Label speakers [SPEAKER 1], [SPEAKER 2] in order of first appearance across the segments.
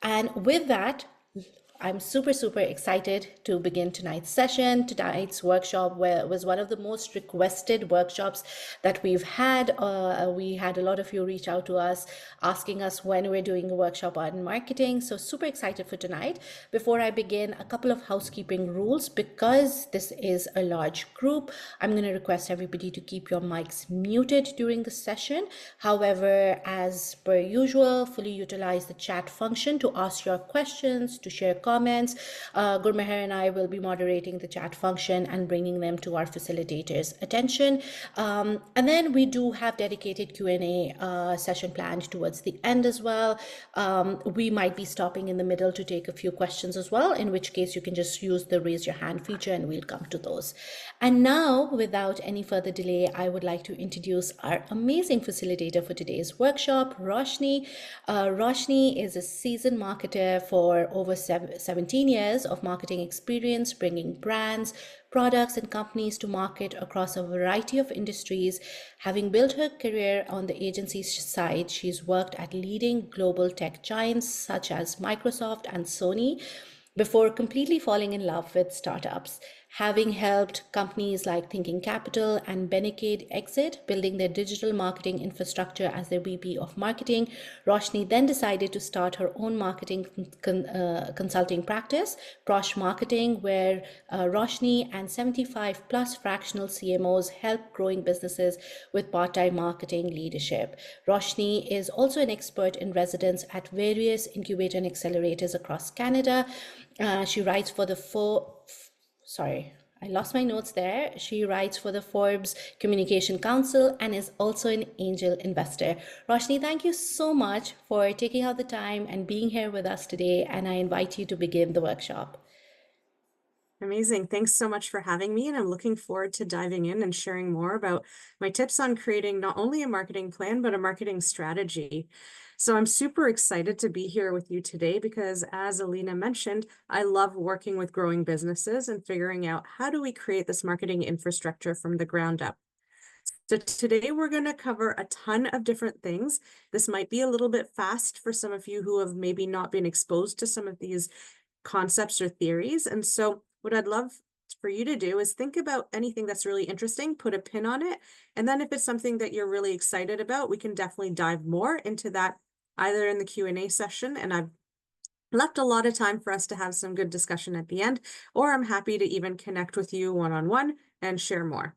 [SPEAKER 1] And with that, I'm super excited to begin tonight's session. Tonight's workshop was one of the most requested workshops that we've had. We had a lot of you reach out to us asking us when we're doing a workshop on marketing. So super excited for tonight. Before I begin, a couple of housekeeping rules. Because this is a large group, I'm going to request everybody to keep your mics muted during the session. However, as per usual, fully utilize the chat function to ask your questions, to share comments. Gurmeher and I will be moderating the chat function and bringing them to our facilitators' attention. And then we do have dedicated Q&A session planned towards the end as well. We might be stopping in the middle to take a few questions as well, in which case you can just use the raise your hand feature and we'll come to those. And now, without any further delay, I would like to introduce our amazing facilitator for today's workshop, Roshni. Roshni is a seasoned marketer for over 17 years of marketing experience, bringing brands, products, and companies to market across a variety of industries. Having built her career on the agency side, she's worked at leading global tech giants such as Microsoft and Sony before completely falling in love with startups. Having helped companies like Thinking Capital and Benecade exit, building their digital marketing infrastructure as their VP of marketing, Roshni then decided to start her own marketing consulting practice, Prosh Marketing, where Roshni and 75 plus fractional CMOs help growing businesses with part-time marketing leadership. Roshni is also an expert in residence at various incubator and accelerators across Canada. She writes for the I lost my notes there. She writes for the Forbes Communication Council and is also an angel investor. Roshni, thank you so much for taking out the time and being here with us today, and I invite you to begin the workshop.
[SPEAKER 2] Amazing. Thanks so much for having me, and I'm looking forward to diving in and sharing more about my tips on creating not only a marketing plan, but a marketing strategy. So I'm super excited to be here with you today because, as Alina mentioned, I love working with growing businesses and figuring out how do we create this marketing infrastructure from the ground up. So today we're going to cover a ton of different things. This might be a little bit fast for some of you who have maybe not been exposed to some of these concepts or theories. And so what I'd love for you to do is think about anything that's really interesting, put a pin on it. And then if it's something that you're really excited about, we can definitely dive more into that either in the Q&A session, and I've left a lot of time for us to have some good discussion at the end, or I'm happy to even connect with you one-on-one and share more.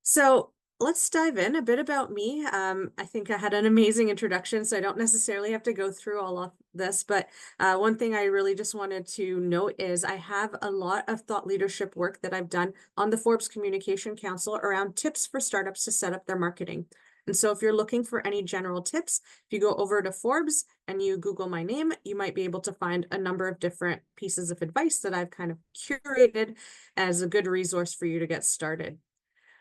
[SPEAKER 2] So let's dive in. A bit about me. I think I had an amazing introduction, so I don't necessarily have to go through all of this, but one thing I really just wanted to note is I have a lot of thought leadership work that I've done on the Forbes Communication Council around tips for startups to set up their marketing. And so if you're looking for any general tips, if you go over to Forbes and you Google my name, you might be able to find a number of different pieces of advice that I've kind of curated as a good resource for you to get started.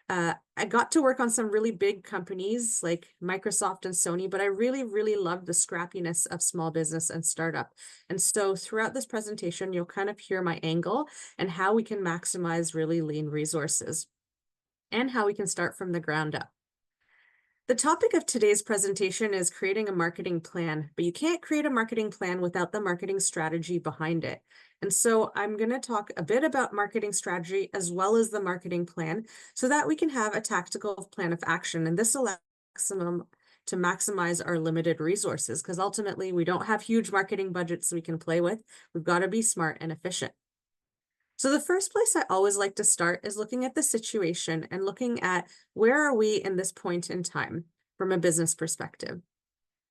[SPEAKER 2] I got to work on some really big companies like Microsoft and Sony, but I really loved the scrappiness of small business and startup. And so throughout this presentation, you'll kind of hear my angle and how we can maximize really lean resources and how we can start from the ground up. The topic of today's presentation is creating a marketing plan, but you can't create a marketing plan without the marketing strategy behind it. And so I'm going to talk a bit about marketing strategy as well as the marketing plan so that we can have a tactical plan of action. And this allows to maximize our limited resources because ultimately we don't have huge marketing budgets we can play with. We've got to be smart and efficient. So the first place I always like to start is looking at the situation and looking at where are we in this point in time from a business perspective.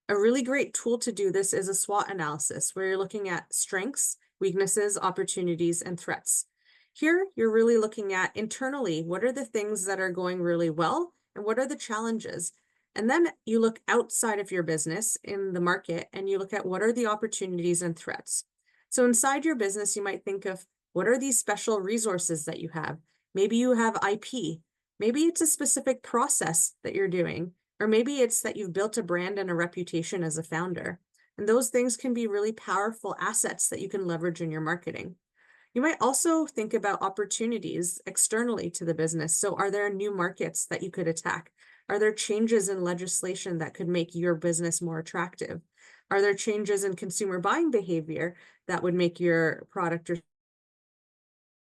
[SPEAKER 2] A really great tool to do this is a SWOT analysis where you're looking at strengths, weaknesses, opportunities, and threats. Here, you're really looking at internally, what are the things that are going really well and what are the challenges? And then you look outside of your business in the market and you look at what are the opportunities and threats. So inside your business, you might think of what are these special resources that you have? Maybe you have IP. Maybe it's a specific process that you're doing, or maybe it's that you've built a brand and a reputation as a founder. And those things can be really powerful assets that you can leverage in your marketing. You might also think about opportunities externally to the business. So are there new markets that you could attack? Are there changes in legislation that could make your business more attractive? Are there changes in consumer buying behavior that would make your product or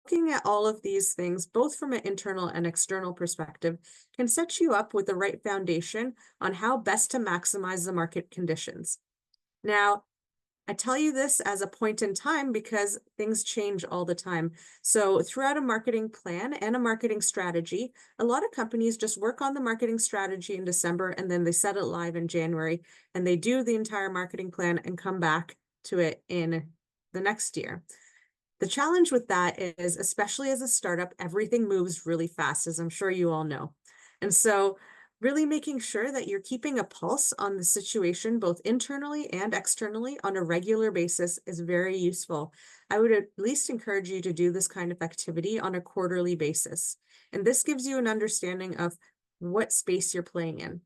[SPEAKER 2] looking at all of these things, both from an internal and external perspective, can set you up with the right foundation on how best to maximize the market conditions. Now, I tell you this as a point in time because things change all the time. So throughout a marketing plan and a marketing strategy, a lot of companies just work on the marketing strategy in December and then they set it live in January and they do the entire marketing plan and come back to it in the next year. The challenge with that is, especially as a startup, everything moves really fast, as I'm sure you all know. And so really making sure that you're keeping a pulse on the situation, both internally and externally on a regular basis is very useful. I would at least encourage you to do this kind of activity on a quarterly basis. And this gives you an understanding of what space you're playing in.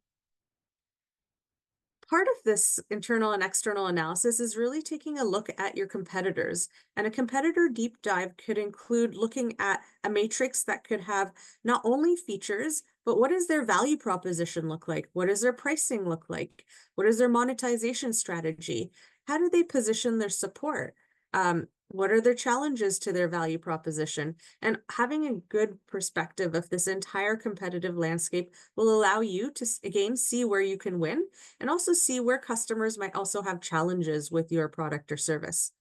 [SPEAKER 2] Part of this internal and external analysis is really taking a look at your competitors. And a competitor deep dive could include looking at a matrix that could have not only features, but what does their value proposition look like? What does their pricing look like? What is their monetization strategy? How do they position their support? What are their challenges to their value proposition? And having a good perspective of this entire competitive landscape will allow you to, again, see where you can win and also see where customers might also have challenges with your product or service.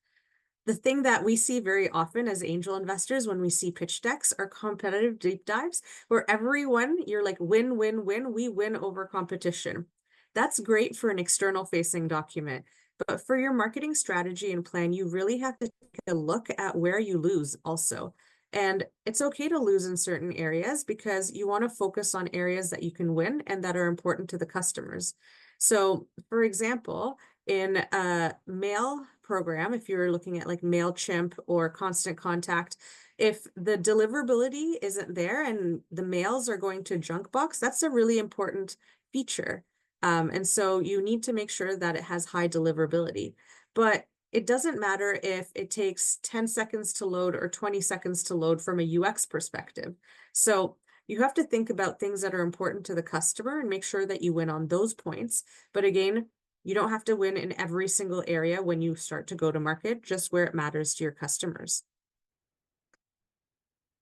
[SPEAKER 2] The thing that we see very often as angel investors when we see pitch decks are competitive deep dives where everyone, you're like, win, win, win, we win over competition. That's great for an external facing document. But for your marketing strategy and plan, you really have to take a look at where you lose also. And it's okay to lose in certain areas because you want to focus on areas that you can win and that are important to the customers. So, for example, in a mail program, if you're looking at like MailChimp or Constant Contact, if the deliverability isn't there and the mails are going to junk box, that's a really important feature. And so you need to make sure that it has high deliverability. But it doesn't matter if it takes 10 seconds to load or 20 seconds to load from a UX perspective. So you have to think about things that are important to the customer and make sure that you win on those points. But again, you don't have to win in every single area when you start to go to market, just where it matters to your customers.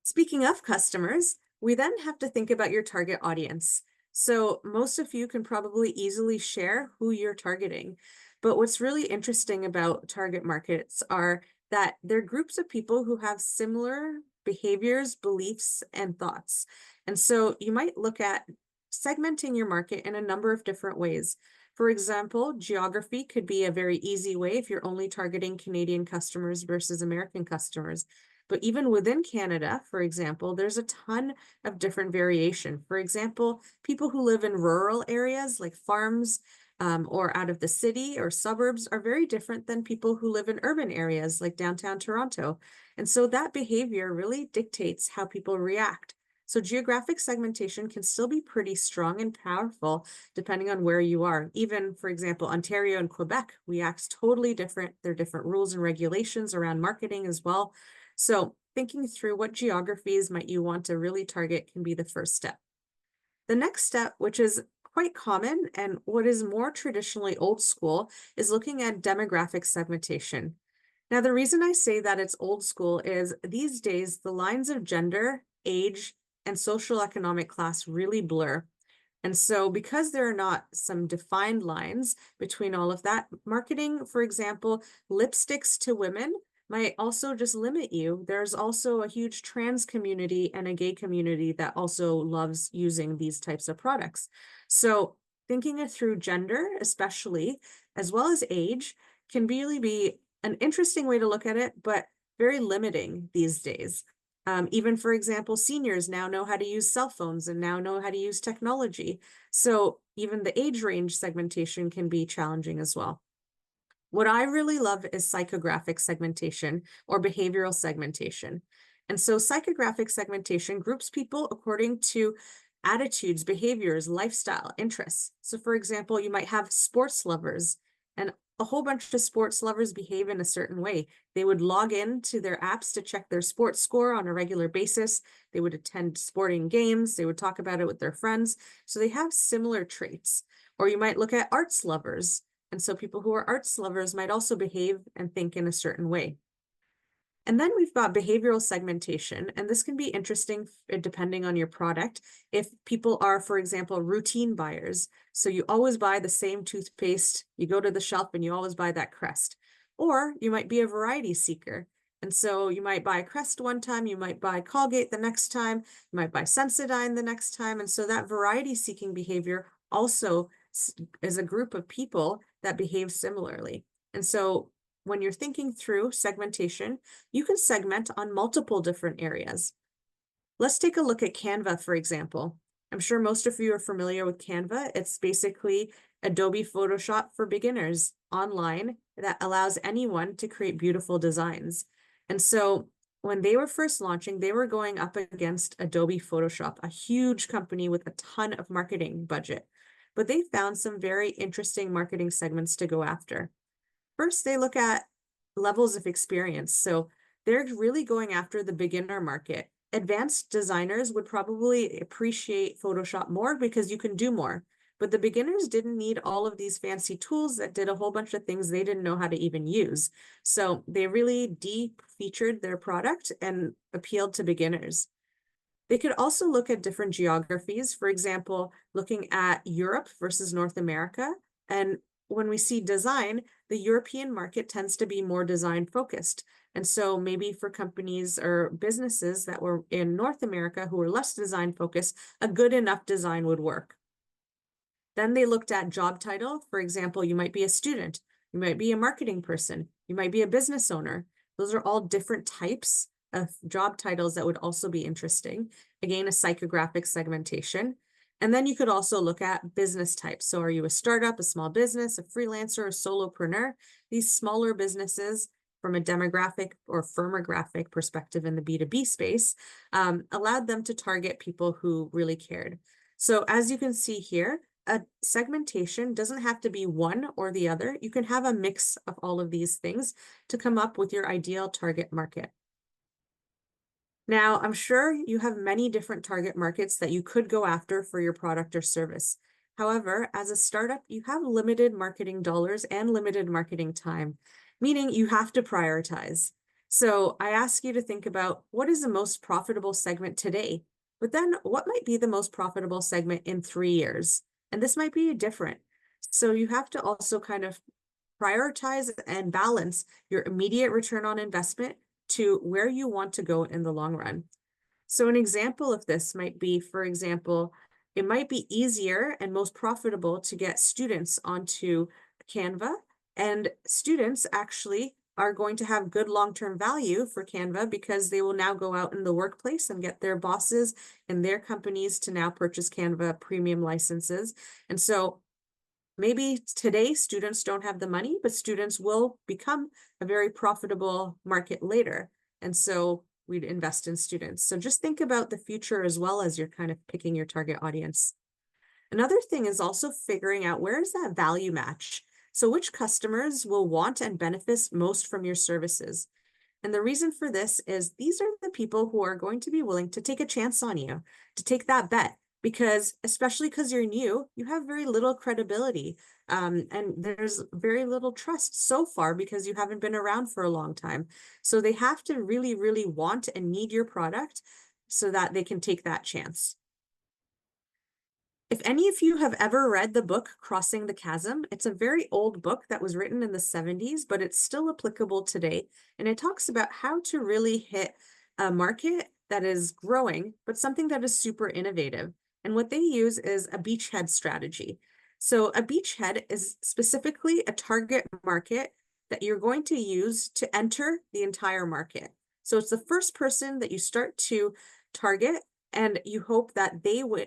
[SPEAKER 2] Speaking of customers, we then have to think about your target audience. So most of you can probably easily share who you're targeting. But what's really interesting about target markets are that they're groups of people who have similar behaviors, beliefs, and thoughts. And so you might look at segmenting your market in a number of different ways. For example, geography could be a very easy way if you're only targeting Canadian customers versus American customers. But even within Canada, for example, there's a ton of different variation. For example, people who live in rural areas like farms or out of the city or suburbs are very different than people who live in urban areas like downtown Toronto. And so that behavior really dictates how people react. So geographic segmentation can still be pretty strong and powerful depending on where you are. Even, for example, Ontario and Quebec reacts totally different. There are different rules and regulations around marketing as well. So thinking through what geographies might you want to really target can be the first step. The next step, which is quite common and what is more traditionally old school, is looking at demographic segmentation. Now, the reason I say that it's old school is these days, the lines of gender, age, and social economic class really blur. And so because there are not some defined lines between all of that, marketing, for example, lipsticks to women might also just limit you. There's also a huge trans community and a gay community that also loves using these types of products. So thinking it through gender, especially, as well as age, can really be an interesting way to look at it, but very limiting these days. Even, for example, seniors now know how to use cell phones and now know how to use technology. So even the age range segmentation can be challenging as well. What I really love is psychographic segmentation or behavioral segmentation. And so psychographic segmentation groups people according to attitudes, behaviors, lifestyle, interests. So for example, you might have sports lovers And a whole bunch of sports lovers behave in a certain way. They would log in to their apps to check their sports score on a regular basis. They would attend sporting games. They would talk about it with their friends. So they have similar traits. Or you might look at arts lovers. And so people who are arts lovers might also behave and think in a certain way. And then we've got behavioral segmentation, and this can be interesting depending on your product. If people are, for example, routine buyers, so you always buy the same toothpaste, you go to the shelf and you always buy that Crest. Or you might be a variety seeker. And so you might buy Crest one time, you might buy Colgate the next time, you might buy Sensodyne the next time. And so that variety seeking behavior also is a group of people that behave similarly. And so when you're thinking through segmentation, you can segment on multiple different areas. Let's take a look at Canva, for example. I'm sure most of you are familiar with Canva. It's basically Adobe Photoshop for beginners online that allows anyone to create beautiful designs. And so when they were first launching, they were going up against Adobe Photoshop, a huge company with a ton of marketing budget. But they found some very interesting marketing segments to go after. First, they look at levels of experience. So they're really going after the beginner market. Advanced designers would probably appreciate Photoshop more because you can do more. But the beginners didn't need all of these fancy tools that did a whole bunch of things they didn't know how to even use. So they really de-featured their product and appealed to beginners. They could also look at different geographies, for example, looking at Europe versus North America. And when we see design, the European market tends to be more design focused. And so maybe for companies or businesses that were in North America who were less design focused, a good enough design would work. Then they looked at job title. For example, you might be a student, you might be a marketing person, you might be a business owner. Those are all different types of job titles that would also be interesting. Again, a psychographic segmentation. And then you could also look at business types. So are you a startup, a small business, a freelancer, a solopreneur? These smaller businesses from a demographic or firmographic perspective in the B2B space allowed them to target people who really cared. So as you can see here, a segmentation doesn't have to be one or the other. You can have a mix of all of these things to come up with your ideal target market. Now, I'm sure you have many different target markets that you could go after for your product or service. However, as a startup, you have limited marketing dollars and limited marketing time, meaning you have to prioritize. So I ask you to think about what is the most profitable segment today, but then what might be the most profitable segment in 3 years? And this might be different. So you have to also kind of prioritize and balance your immediate return on investment to where you want to go in the long run. So an example of this might be, for example, it might be easier and most profitable to get students onto Canva, and students actually are going to have good long-term value for Canva because they will now go out in the workplace and get their bosses and their companies to now purchase Canva premium licenses. And so maybe today students don't have the money, but students will become a very profitable market later. And so we'd invest in students. So just think about the future as well as you're kind of picking your target audience. Another thing is also figuring out where is that value match? So which customers will want and benefit most from your services? And the reason for this is these are the people who are going to be willing to take a chance on you, to take that bet. Because especially because you're new, you have very little credibility and there's very little trust so far because you haven't been around for a long time. So they have to really, really want and need your product so that they can take that chance. If any of you have ever read the book Crossing the Chasm, it's a very old book that was written in the 70s, but it's still applicable today. And it talks about how to really hit a market that is growing, but something that is super innovative. And what they use is a beachhead strategy. So a beachhead is specifically a target market that you're going to use to enter the entire market. So it's the first person that you start to target, and you hope that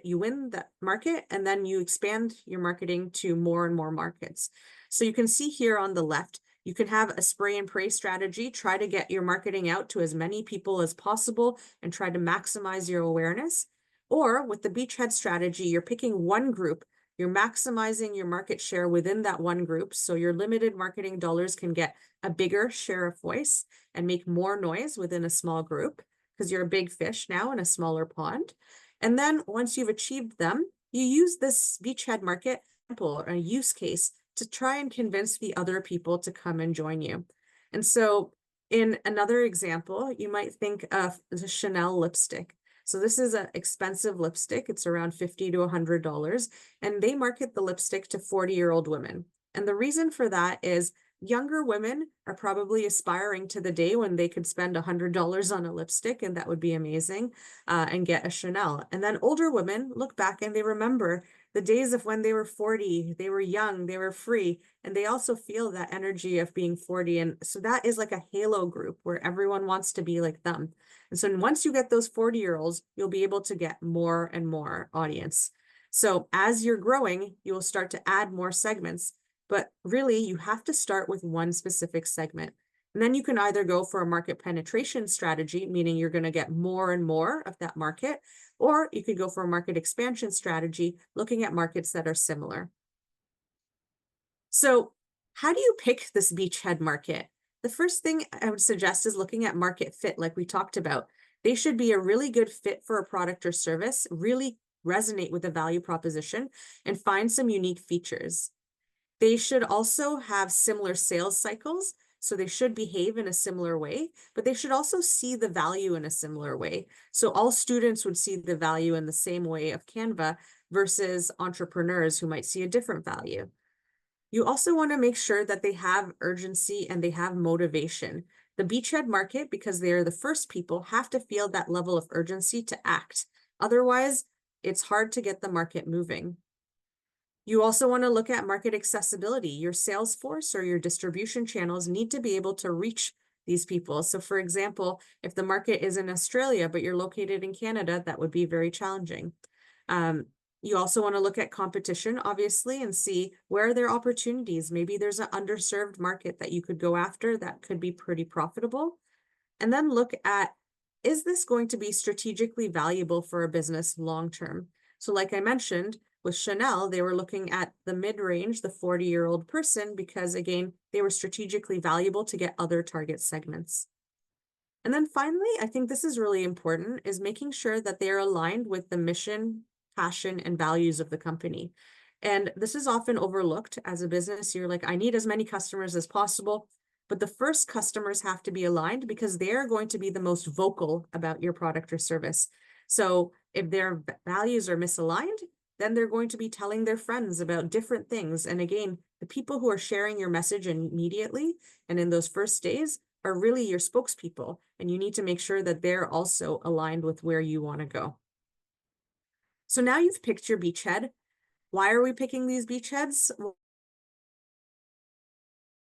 [SPEAKER 2] you win the market, and then you expand your marketing to more and more markets. So you can see here on the left, you can have a spray and pray strategy, try to get your marketing out to as many people as possible and try to maximize your awareness. Or with the beachhead strategy, you're picking one group You're maximizing your market share within that one group. So your limited marketing dollars can get a bigger share of voice and make more noise within a small group because you're a big fish now in a smaller pond. And then once you've achieved them, you use this beachhead market example or a use case to try and convince the other people to come and join you. And so in another example, you might think of the Chanel lipstick. So this is an expensive lipstick. It's around $50 to $100, and they market the lipstick to 40-year-old women. And the reason for that is younger women are probably aspiring to the day when they could spend $100 on a lipstick, and that would be amazing, and get a Chanel. And then older women look back and they remember the days of when they were 40, they were young, they were free, and they also feel that energy of being 40. And so that is like a halo group where everyone wants to be like them. And so once you get those 40-year-olds, you'll be able to get more and more audience. So as you're growing, you will start to add more segments, but really you have to start with one specific segment. And then you can either go for a market penetration strategy, meaning you're going to get more and more of that market, or you could go for a market expansion strategy, looking at markets that are similar. So how do you pick this beachhead market? The first thing I would suggest is looking at market fit, like we talked about. They should be a really good fit for a product or service, really resonate with the value proposition, and find some unique features. They should also have similar sales cycles, so they should behave in a similar way, but they should also see the value in a similar way. So all students would see the value in the same way of Canva versus entrepreneurs who might see a different value. You also want to make sure that they have urgency and they have motivation. The beachhead market, because they are the first people, have to feel that level of urgency to act. Otherwise, it's hard to get the market moving. You also want to look at market accessibility. Your sales force or your distribution channels need to be able to reach these people. So for example, if the market is in Australia, but you're located in Canada, that would be very challenging. You also want to look at competition, obviously, and see where are there opportunities. Maybe there's an underserved market that you could go after that could be pretty profitable. And then look at, is this going to be strategically valuable for a business long term? So like I mentioned, with Chanel, they were looking at the mid-range, the 40-year-old person, because again, they were strategically valuable to get other target segments. And then finally, I think this is really important, is making sure that they are aligned with the mission, passion, and values of the company. And this is often overlooked as a business. You're like, I need as many customers as possible. But the first customers have to be aligned because they're going to be the most vocal about your product or service. So if their values are misaligned, then they're going to be telling their friends about different things. And again, the people who are sharing your message immediately and in those first days are really your spokespeople. And you need to make sure that they're also aligned with where you want to go. So now you've picked your beachhead. Why are we picking these beachheads? Well,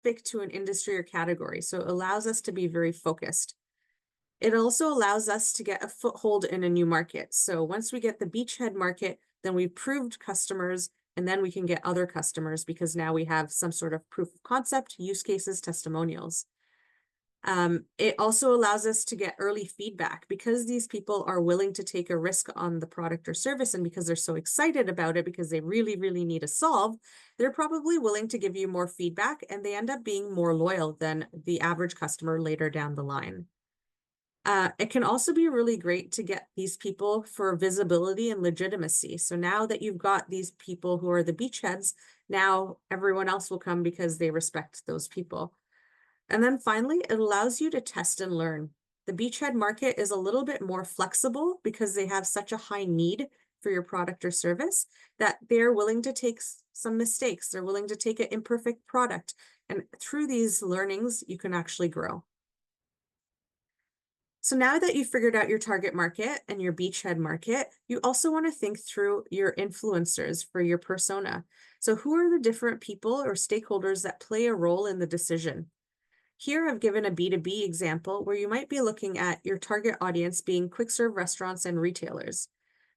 [SPEAKER 2] pick to an industry or category. So it allows us to be very focused. It also allows us to get a foothold in a new market. So once we get the beachhead market, then we've proved customers, and then we can get other customers because now we have some sort of proof of concept, use cases, testimonials. It also allows us to get early feedback because these people are willing to take a risk on the product or service, and because they're so excited about it because they really, really need a solve, they're probably willing to give you more feedback, and they end up being more loyal than the average customer later down the line. It can also be really great to get these people for visibility and legitimacy. So now that you've got these people who are the beachheads, now everyone else will come because they respect those people. And then finally, it allows you to test and learn. The beachhead market is a little bit more flexible because they have such a high need for your product or service that they're willing to take some mistakes. They're willing to take an imperfect product. And through these learnings, you can actually grow. So now that you've figured out your target market and your beachhead market, you also want to think through your influencers for your persona. So who are the different people or stakeholders that play a role in the decision? Here I've given a B2B example where you might be looking at your target audience being quick serve restaurants and retailers.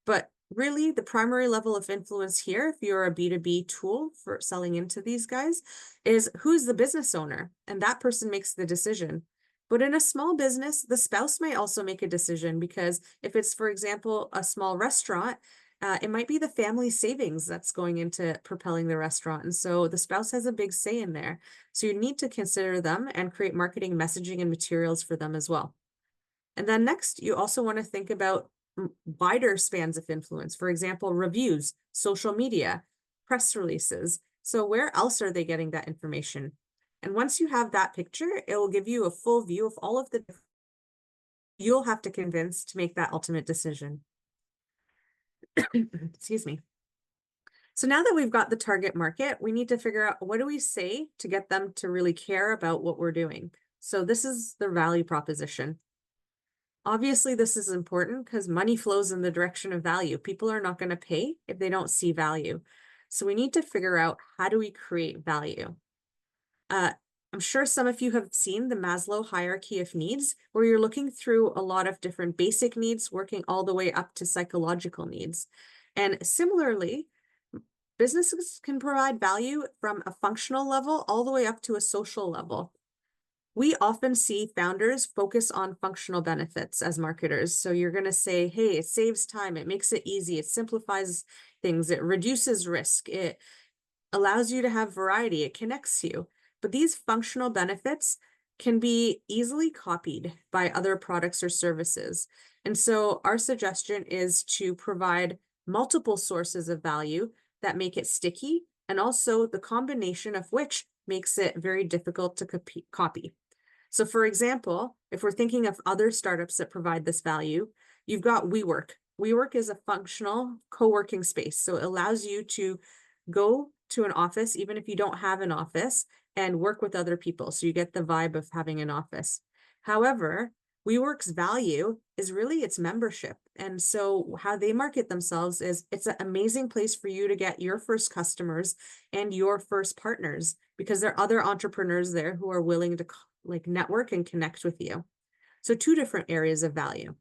[SPEAKER 2] But really the primary level of influence here, if you're a B2B tool for selling into these guys, is who's the business owner, and that person makes the decision. But in a small business, the spouse may also make a decision, because if it's, for example, a small restaurant, It might be the family savings that's going into propelling the restaurant. And so the spouse has a big say in there. So you need to consider them and create marketing messaging and materials for them as well. And then next, you also want to think about wider spans of influence. For example, reviews, social media, press releases. So where else are they getting that information? And once you have that picture, it will give you a full view of all of the you'll have to convince to make that ultimate decision. Excuse me. So now that we've got the target market, we need to figure out what do we say to get them to really care about what we're doing. So this is the value proposition. Obviously, this is important because money flows in the direction of value. People are not going to pay if they don't see value. So we need to figure out how do we create value. I'm sure some of you have seen the Maslow hierarchy of needs, where you're looking through a lot of different basic needs, working all the way up to psychological needs. And similarly, businesses can provide value from a functional level all the way up to a social level. We often see founders focus on functional benefits as marketers. So you're going to say, hey, it saves time, it makes it easy, it simplifies things, it reduces risk, it allows you to have variety, it connects you. But these functional benefits can be easily copied by other products or services. And so our suggestion is to provide multiple sources of value that make it sticky, and also the combination of which makes it very difficult to copy. So for example, if we're thinking of other startups that provide this value, you've got WeWork. WeWork is a functional co-working space. So it allows you to go to an office, even if you don't have an office, and work with other people. So you get the vibe of having an office. However, WeWork's value is really its membership. And so how they market themselves is it's an amazing place for you to get your first customers and your first partners, because there are other entrepreneurs there who are willing to network and connect with you. So two different areas of value.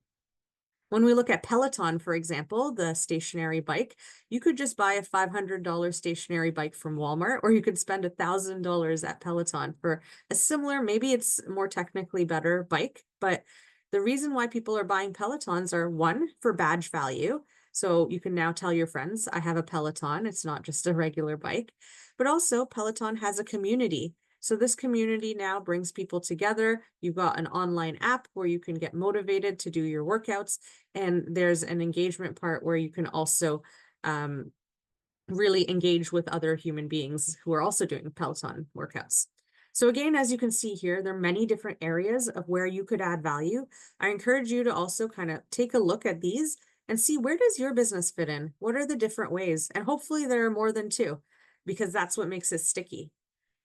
[SPEAKER 2] When we look at Peloton, for example, the stationary bike, you could just buy a $500 stationary bike from Walmart, or you could spend $1,000 at Peloton for a similar, maybe it's more technically better bike. But the reason why people are buying Pelotons are, one, for badge value. So you can now tell your friends, I have a Peloton. It's not just a regular bike. But also Peloton has a community. So this community now brings people together. You've got an online app where you can get motivated to do your workouts. And there's an engagement part where you can also really engage with other human beings who are also doing Peloton workouts. So again, as you can see here, there are many different areas of where you could add value. I encourage you to also kind of take a look at these and see, where does your business fit in? What are the different ways? And hopefully there are more than two, because that's what makes it sticky.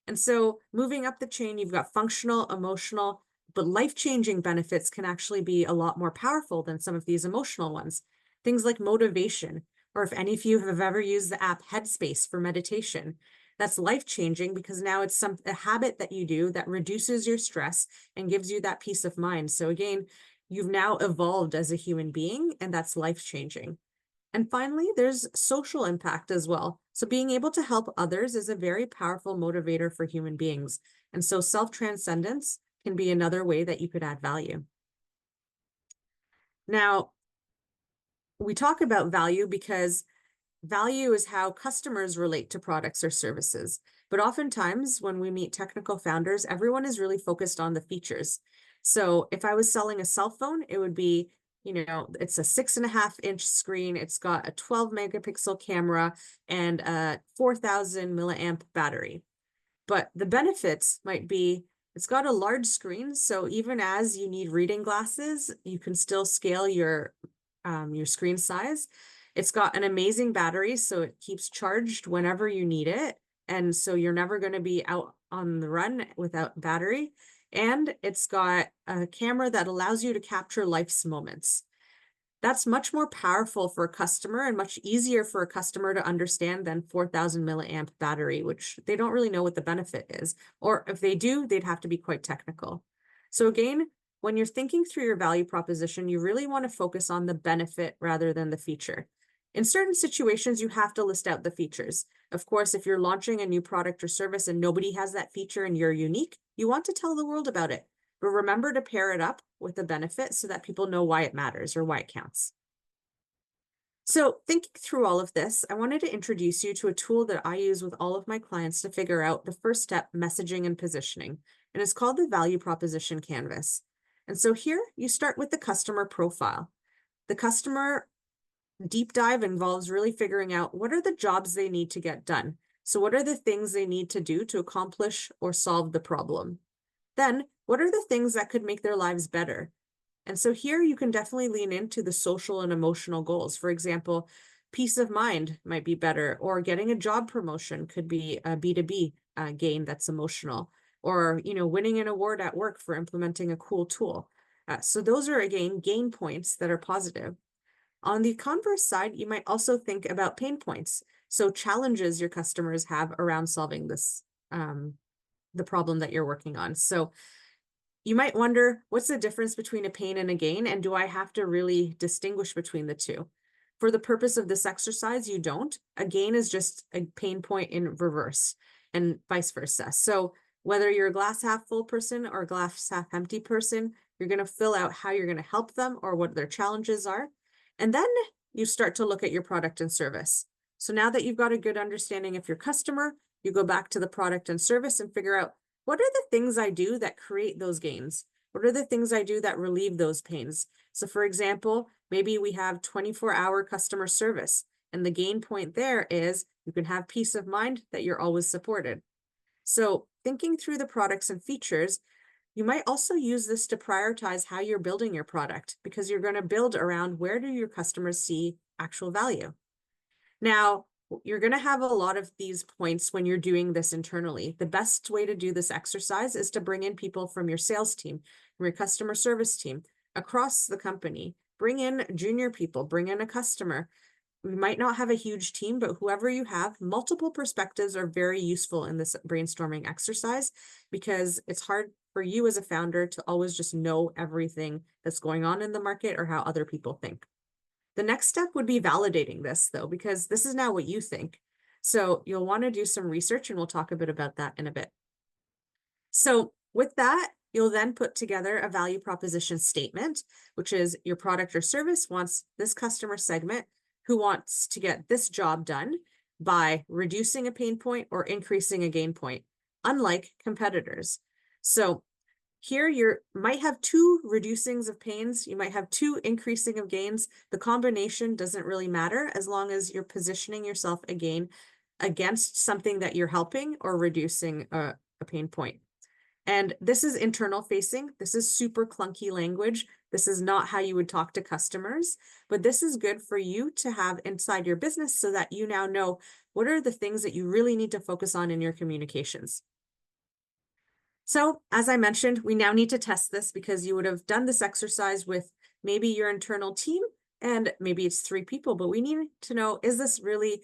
[SPEAKER 2] And so moving up the chain, you've got functional, emotional, but life-changing benefits can actually be a lot more powerful than some of these emotional ones. Things like motivation, or if any of you have ever used the app Headspace for meditation, that's life-changing because now it's a habit that you do that reduces your stress and gives you that peace of mind. So again, you've now evolved as a human being, and that's life-changing. And finally, there's social impact as well. So being able to help others is a very powerful motivator for human beings. And so self-transcendence can be another way that you could add value. Now, we talk about value because value is how customers relate to products or services. But oftentimes when we meet technical founders, everyone is really focused on the features. So if I was selling a cell phone, it would be, it's a 6.5-inch screen. It's got a 12 megapixel camera and a 4,000 milliamp battery. But the benefits might be, it's got a large screen. So even as you need reading glasses, you can still scale your screen size. It's got an amazing battery, so it keeps charged whenever you need it. And so you're never going to be out on the run without battery. And it's got a camera that allows you to capture life's moments. That's much more powerful for a customer and much easier for a customer to understand than 4,000 milliamp battery, which they don't really know what the benefit is. Or if they do, they'd have to be quite technical. So again, when you're thinking through your value proposition, you really want to focus on the benefit rather than the feature. In certain situations, you have to list out the features. Of course, if you're launching a new product or service and nobody has that feature and you're unique, you want to tell the world about it. But remember to pair it up with the benefit so that people know why it matters or why it counts. So thinking through all of this, I wanted to introduce you to a tool that I use with all of my clients to figure out the first step, messaging and positioning. And it's called the Value Proposition Canvas. And so here you start with the customer profile. The customer deep dive involves really figuring out what are the jobs they need to get done. So what are the things they need to do to accomplish or solve the problem? Then, what are the things that could make their lives better? And so here you can definitely lean into the social and emotional goals. For example, peace of mind might be better, or getting a job promotion could be a B2B gain that's emotional, or winning an award at work for implementing a cool tool. So those are, again, gain points that are positive. On the converse side, you might also think about pain points. So challenges your customers have around solving this, the problem that you're working on. So you might wonder, what's the difference between a pain and a gain? And do I have to really distinguish between the two? For the purpose of this exercise, you don't. A gain is just a pain point in reverse and vice versa. So whether you're a glass half full person or a glass half empty person, you're going to fill out how you're going to help them or what their challenges are. And then you start to look at your product and service. So now that you've got a good understanding of your customer, you go back to the product and service and figure out, what are the things I do that create those gains? What are the things I do that relieve those pains? So for example, maybe we have 24-hour customer service, and the gain point there is you can have peace of mind that you're always supported. So thinking through the products and features, you might also use this to prioritize how you're building your product, because you're going to build around where do your customers see actual value. Now, you're going to have a lot of these points when you're doing this internally. The best way to do this exercise is to bring in people from your sales team, from your customer service team, across the company. Bring in junior people, bring in a customer. We might not have a huge team, but whoever you have, multiple perspectives are very useful in this brainstorming exercise, because it's hard for you as a founder to always just know everything that's going on in the market or how other people think. The next step would be validating this, though, because this is now what you think. So you'll want to do some research, and we'll talk a bit about that in a bit. So with that, you'll then put together a value proposition statement, which is your product or service wants this customer segment who wants to get this job done by reducing a pain point or increasing a gain point, unlike competitors. So here you might have two reducings of pains, you might have two increasing of gains. The combination doesn't really matter as long as you're positioning yourself again against something that you're helping or reducing a pain point. And this is internal facing. This is super clunky language. This is not how you would talk to customers, but this is good for you to have inside your business so that you now know what are the things that you really need to focus on in your communications. So as I mentioned, we now need to test this, because you would have done this exercise with maybe your internal team, and maybe it's 3 people, but we need to know, is this really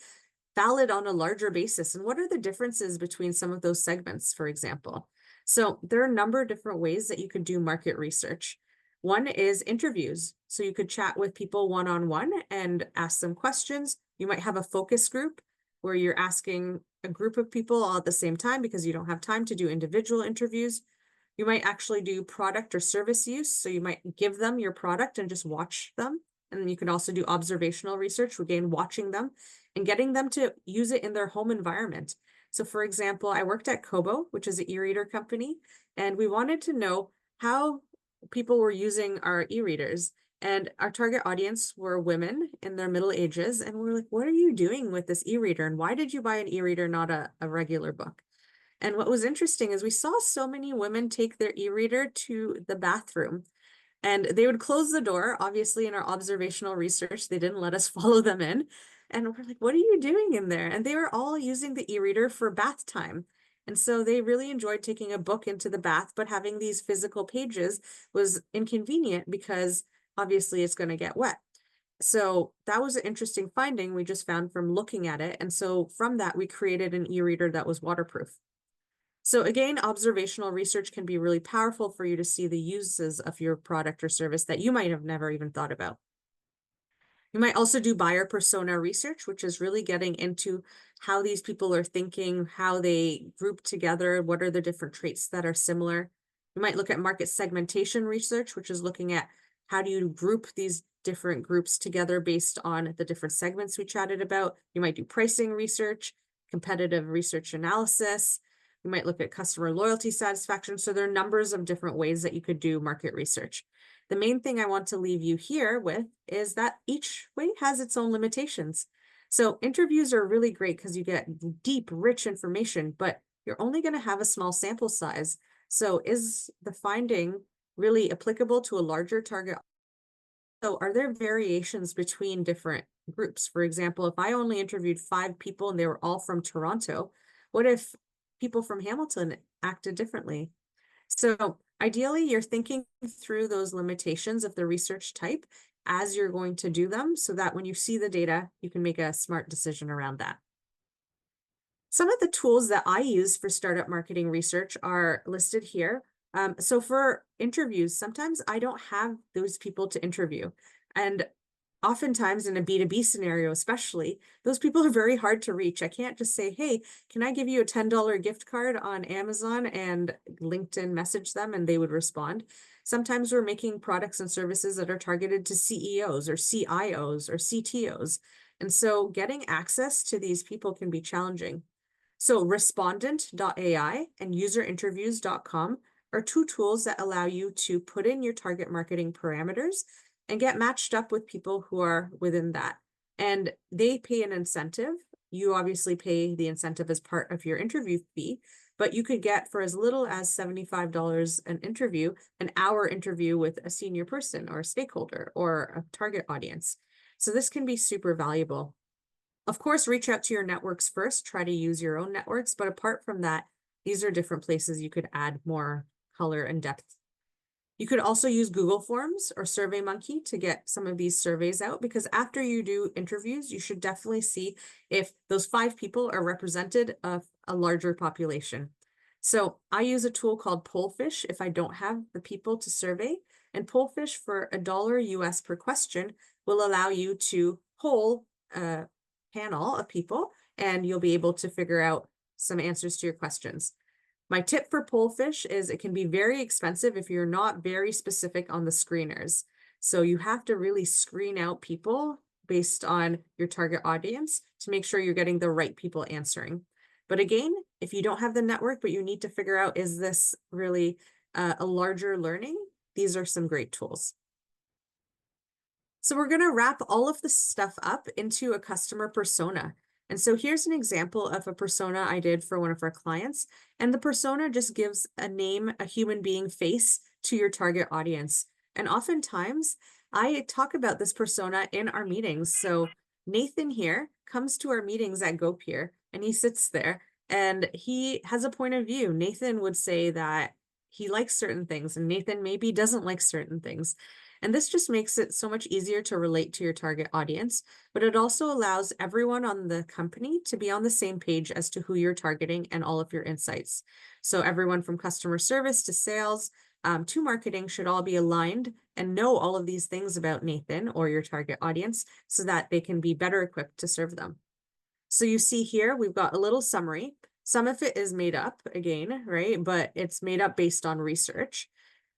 [SPEAKER 2] valid on a larger basis? And what are the differences between some of those segments, for example? So there are a number of different ways that you could do market research. One is interviews. So you could chat with people one-on-one and ask them questions. You might have a focus group where you're asking a group of people all at the same time because you don't have time to do individual interviews. You might actually do product or service use. So you might give them your product and just watch them. And then you can also do observational research, again, watching them and getting them to use it in their home environment. So for example, I worked at Kobo, which is an e-reader company, and we wanted to know how people were using our e-readers. And our target audience were women in their middle ages. And we're like, what are you doing with this e-reader? And why did you buy an e-reader, not a regular book? And what was interesting is we saw so many women take their e-reader to the bathroom, and they would close the door. Obviously, in our observational research, they didn't let us follow them in. And we're like, what are you doing in there? And they were all using the e-reader for bath time. And so they really enjoyed taking a book into the bath, but having these physical pages was inconvenient because obviously it's going to get wet. So that was an interesting finding we just found from looking at it. And so from that, we created an e-reader that was waterproof. So again, observational research can be really powerful for you to see the uses of your product or service that you might have never even thought about. You might also do buyer persona research, which is really getting into how these people are thinking, how they group together, what are the different traits that are similar. You might look at market segmentation research, which is looking at How do you group these different groups together based on the different segments we chatted about? You might do pricing research, competitive research analysis. You might look at customer loyalty satisfaction. So there are numbers of different ways that you could do market research. The main thing I want to leave you here with is that each way has its own limitations. So interviews are really great because you get deep, rich information, but you're only going to have a small sample size. So is the finding really applicable to a larger target? So are there variations between different groups? For example, if I only interviewed 5 people and they were all from Toronto, what if people from Hamilton acted differently? So ideally, you're thinking through those limitations of the research type as you're going to do them so that when you see the data, you can make a smart decision around that. Some of the tools that I use for startup marketing research are listed here. So for interviews, sometimes I don't have those people to interview. And oftentimes in a B2B scenario, especially, those people are very hard to reach. I can't just say, hey, can I give you a $10 gift card on Amazon and LinkedIn message them and they would respond. Sometimes we're making products and services that are targeted to CEOs or CIOs or CTOs. And so getting access to these people can be challenging. So respondent.ai and userinterviews.com are 2 tools that allow you to put in your target marketing parameters and get matched up with people who are within that. And they pay an incentive. You obviously pay the incentive as part of your interview fee, but you could get for as little as $75 an interview, an hour interview with a senior person or a stakeholder or a target audience. So this can be super valuable. Of course, reach out to your networks first, try to use your own networks, but apart from that, these are different places you could add more color and depth. You could also use Google Forms or SurveyMonkey to get some of these surveys out, because after you do interviews, you should definitely see if those 5 people are represented of a larger population. So I use a tool called Pollfish if I don't have the people to survey, and Pollfish for $1 US per question will allow you to poll a panel of people and you'll be able to figure out some answers to your questions. My tip for Pollfish is it can be very expensive if you're not very specific on the screeners. So you have to really screen out people based on your target audience to make sure you're getting the right people answering. But again, if you don't have the network, but you need to figure out, is this really a larger learning? These are some great tools. So we're going to wrap all of this stuff up into a customer persona. And so here's an example of a persona I did for one of our clients. And the persona just gives a name, a human being face to your target audience. And oftentimes I talk about this persona in our meetings. So Nathan here comes to our meetings at GoPeer and he sits there and he has a point of view. Nathan would say that he likes certain things and Nathan maybe doesn't like certain things. And this just makes it so much easier to relate to your target audience, but it also allows everyone on the company to be on the same page as to who you're targeting and all of your insights. So everyone from customer service to sales to marketing should all be aligned and know all of these things about Nathan or your target audience so that they can be better equipped to serve them. So you see here, we've got a little summary. Some of it is made up again, right? But it's made up based on research.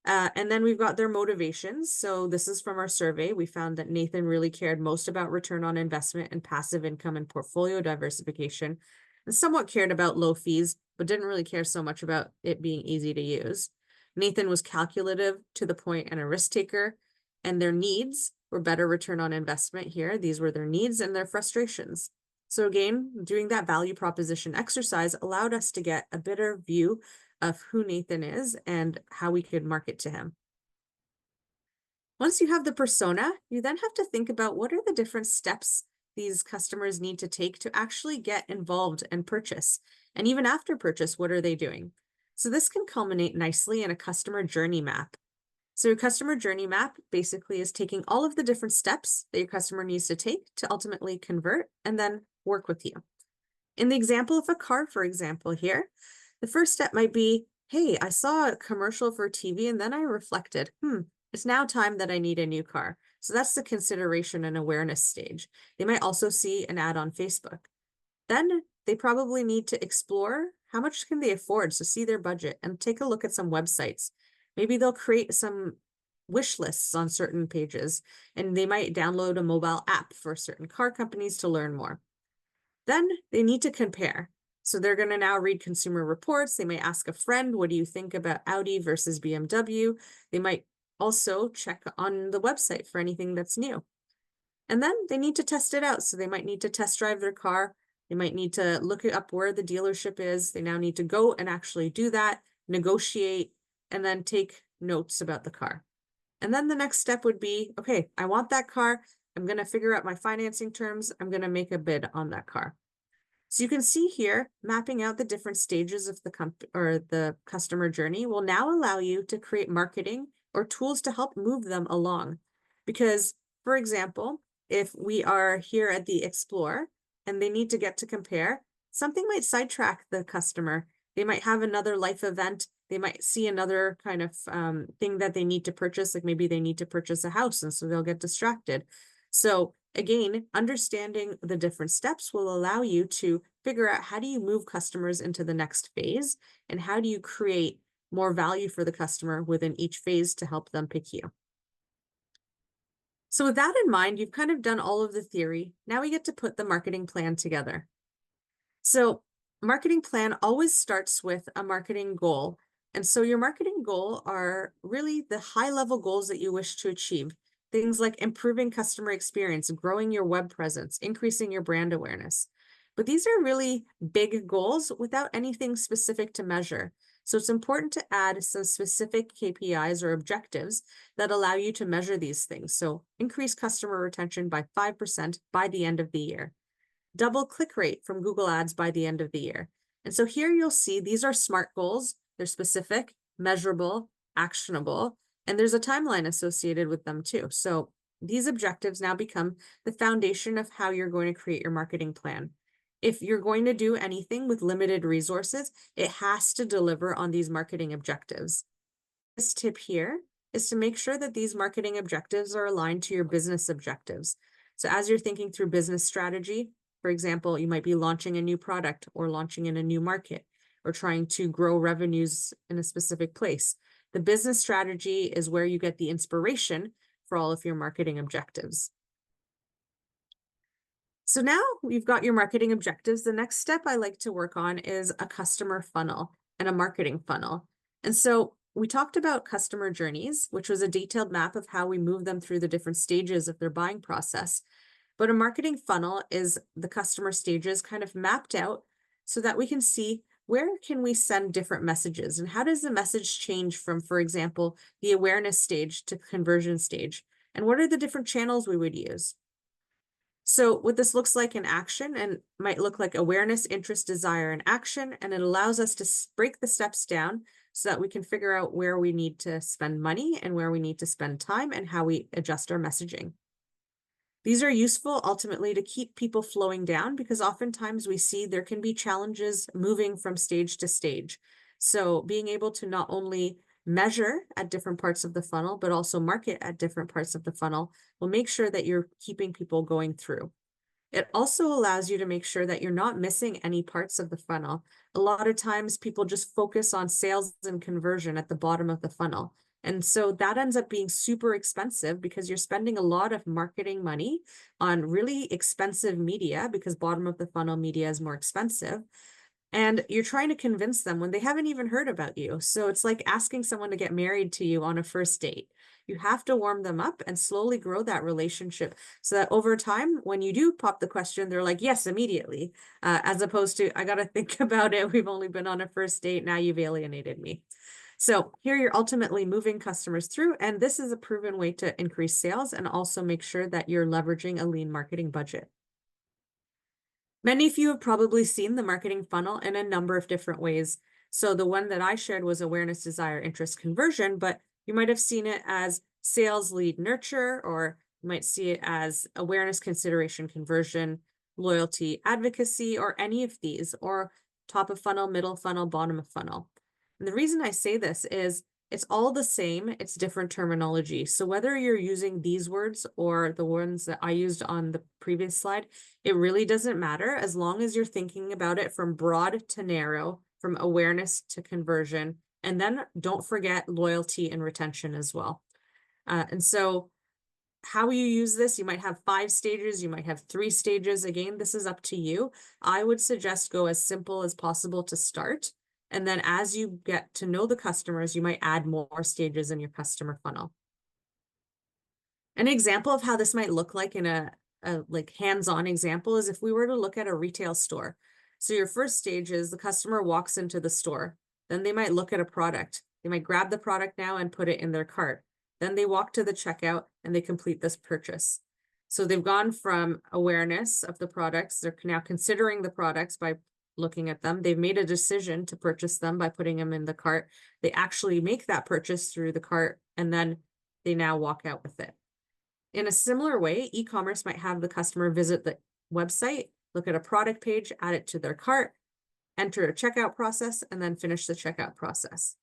[SPEAKER 2] And then we've got their motivations. So this is from our survey. We found that Nathan really cared most about return on investment and passive income and portfolio diversification, and somewhat cared about low fees, but didn't really care so much about it being easy to use. Nathan was calculative, to the point, and a risk taker, and their needs were better return on investment here. These were their needs and their frustrations. So again, doing that value proposition exercise allowed us to get a better view of who Nathan is and how we could market to him. Once you have the persona, you then have to think about what are the different steps these customers need to take to actually get involved and purchase. And even after purchase, what are they doing? So this can culminate nicely in a customer journey map. So your customer journey map basically is taking all of the different steps that your customer needs to take to ultimately convert and then work with you. In the example of a car, for example, here, the first step might be, hey, I saw a commercial for TV and then I reflected, it's now time that I need a new car. So that's the consideration and awareness stage. They might also see an ad on Facebook. Then they probably need to explore how much can they afford, so see their budget and take a look at some websites. Maybe they'll create some wish lists on certain pages, and they might download a mobile app for certain car companies to learn more. Then they need to compare. So they're going to now read consumer reports. They may ask a friend, what do you think about Audi versus BMW? They might also check on the website for anything that's new. And then they need to test it out. So they might need to test drive their car. They might need to look up where the dealership is. They now need to go and actually do that, negotiate, and then take notes about the car. And then the next step would be, okay, I want that car. I'm going to figure out my financing terms. I'm going to make a bid on that car. So you can see here, mapping out the different stages of the customer journey will now allow you to create marketing or tools to help move them along. Because, for example, if we are here at the Explore and they need to get to compare, something might sidetrack the customer. They might have another life event. They might see another kind of thing that they need to purchase, like maybe they need to purchase a house, and so they'll get distracted. So again, understanding the different steps will allow you to figure out how do you move customers into the next phase, and how do you create more value for the customer within each phase to help them pick you. So with that in mind, you've kind of done all of the theory. Now we get to put the marketing plan together. So marketing plan always starts with a marketing goal. And so your marketing goal are really the high-level goals that you wish to achieve. Things like improving customer experience, growing your web presence, increasing your brand awareness. But these are really big goals without anything specific to measure. So it's important to add some specific KPIs or objectives that allow you to measure these things. So increase customer retention by 5% by the end of the year. Double click rate from Google Ads by the end of the year. And so here you'll see these are SMART goals. They're specific, measurable, actionable, and there's a timeline associated with them too. So these objectives now become the foundation of how you're going to create your marketing plan. If you're going to do anything with limited resources, it has to deliver on these marketing objectives. This tip here is to make sure that these marketing objectives are aligned to your business objectives. So as you're thinking through business strategy, for example, you might be launching a new product or launching in a new market or trying to grow revenues in a specific place. The business strategy is where you get the inspiration for all of your marketing objectives. So now we've got your marketing objectives. The next step I like to work on is a customer funnel and a marketing funnel. And so we talked about customer journeys, which was a detailed map of how we move them through the different stages of their buying process. But a marketing funnel is the customer stages kind of mapped out so that we can see where can we send different messages and how does the message change from, for example, the awareness stage to conversion stage, and what are the different channels we would use. So what this looks like in action and might look like awareness, interest, desire, and action, and it allows us to break the steps down so that we can figure out where we need to spend money and where we need to spend time and how we adjust our messaging. These are useful ultimately to keep people flowing down because oftentimes we see there can be challenges moving from stage to stage. So being able to not only measure at different parts of the funnel, but also market at different parts of the funnel will make sure that you're keeping people going through. It also allows you to make sure that you're not missing any parts of the funnel. A lot of times people just focus on sales and conversion at the bottom of the funnel. And so that ends up being super expensive because you're spending a lot of marketing money on really expensive media because bottom of the funnel media is more expensive. And you're trying to convince them when they haven't even heard about you. So it's like asking someone to get married to you on a first date. You have to warm them up and slowly grow that relationship so that over time, when you do pop the question, they're like, yes, immediately, as opposed to, I got to think about it. We've only been on a first date. Now you've alienated me. So here you're ultimately moving customers through, and this is a proven way to increase sales and also make sure that you're leveraging a lean marketing budget. Many of you have probably seen the marketing funnel in a number of different ways. So the one that I shared was awareness, desire, interest, conversion, but you might have seen it as sales, lead, nurture, or you might see it as awareness, consideration, conversion, loyalty, advocacy, or any of these, or top of funnel, middle funnel, bottom of funnel. And the reason I say this is it's all the same, it's different terminology. So whether you're using these words or the ones that I used on the previous slide, it really doesn't matter as long as you're thinking about it from broad to narrow, from awareness to conversion, and then don't forget loyalty and retention as well. And so how you use this, you might have 5 stages, you might have 3 stages. Again, this is up to you. I would suggest go as simple as possible to start. And then as you get to know the customers, you might add more stages in your customer funnel. An example of how this might look like in a like hands-on example is if we were to look at a retail store. So your first stage is the customer walks into the store. Then they might look at a product. They might grab the product now and put it in their cart. Then they walk to the checkout and they complete this purchase. So they've gone from awareness of the products. They're now considering the products by looking at them. They've made a decision to purchase them by putting them in the cart. They actually make that purchase through the cart, and then they now walk out with it. In a similar way, e-commerce might have the customer visit the website, look at a product page, add it to their cart, enter a checkout process, and then finish the checkout process.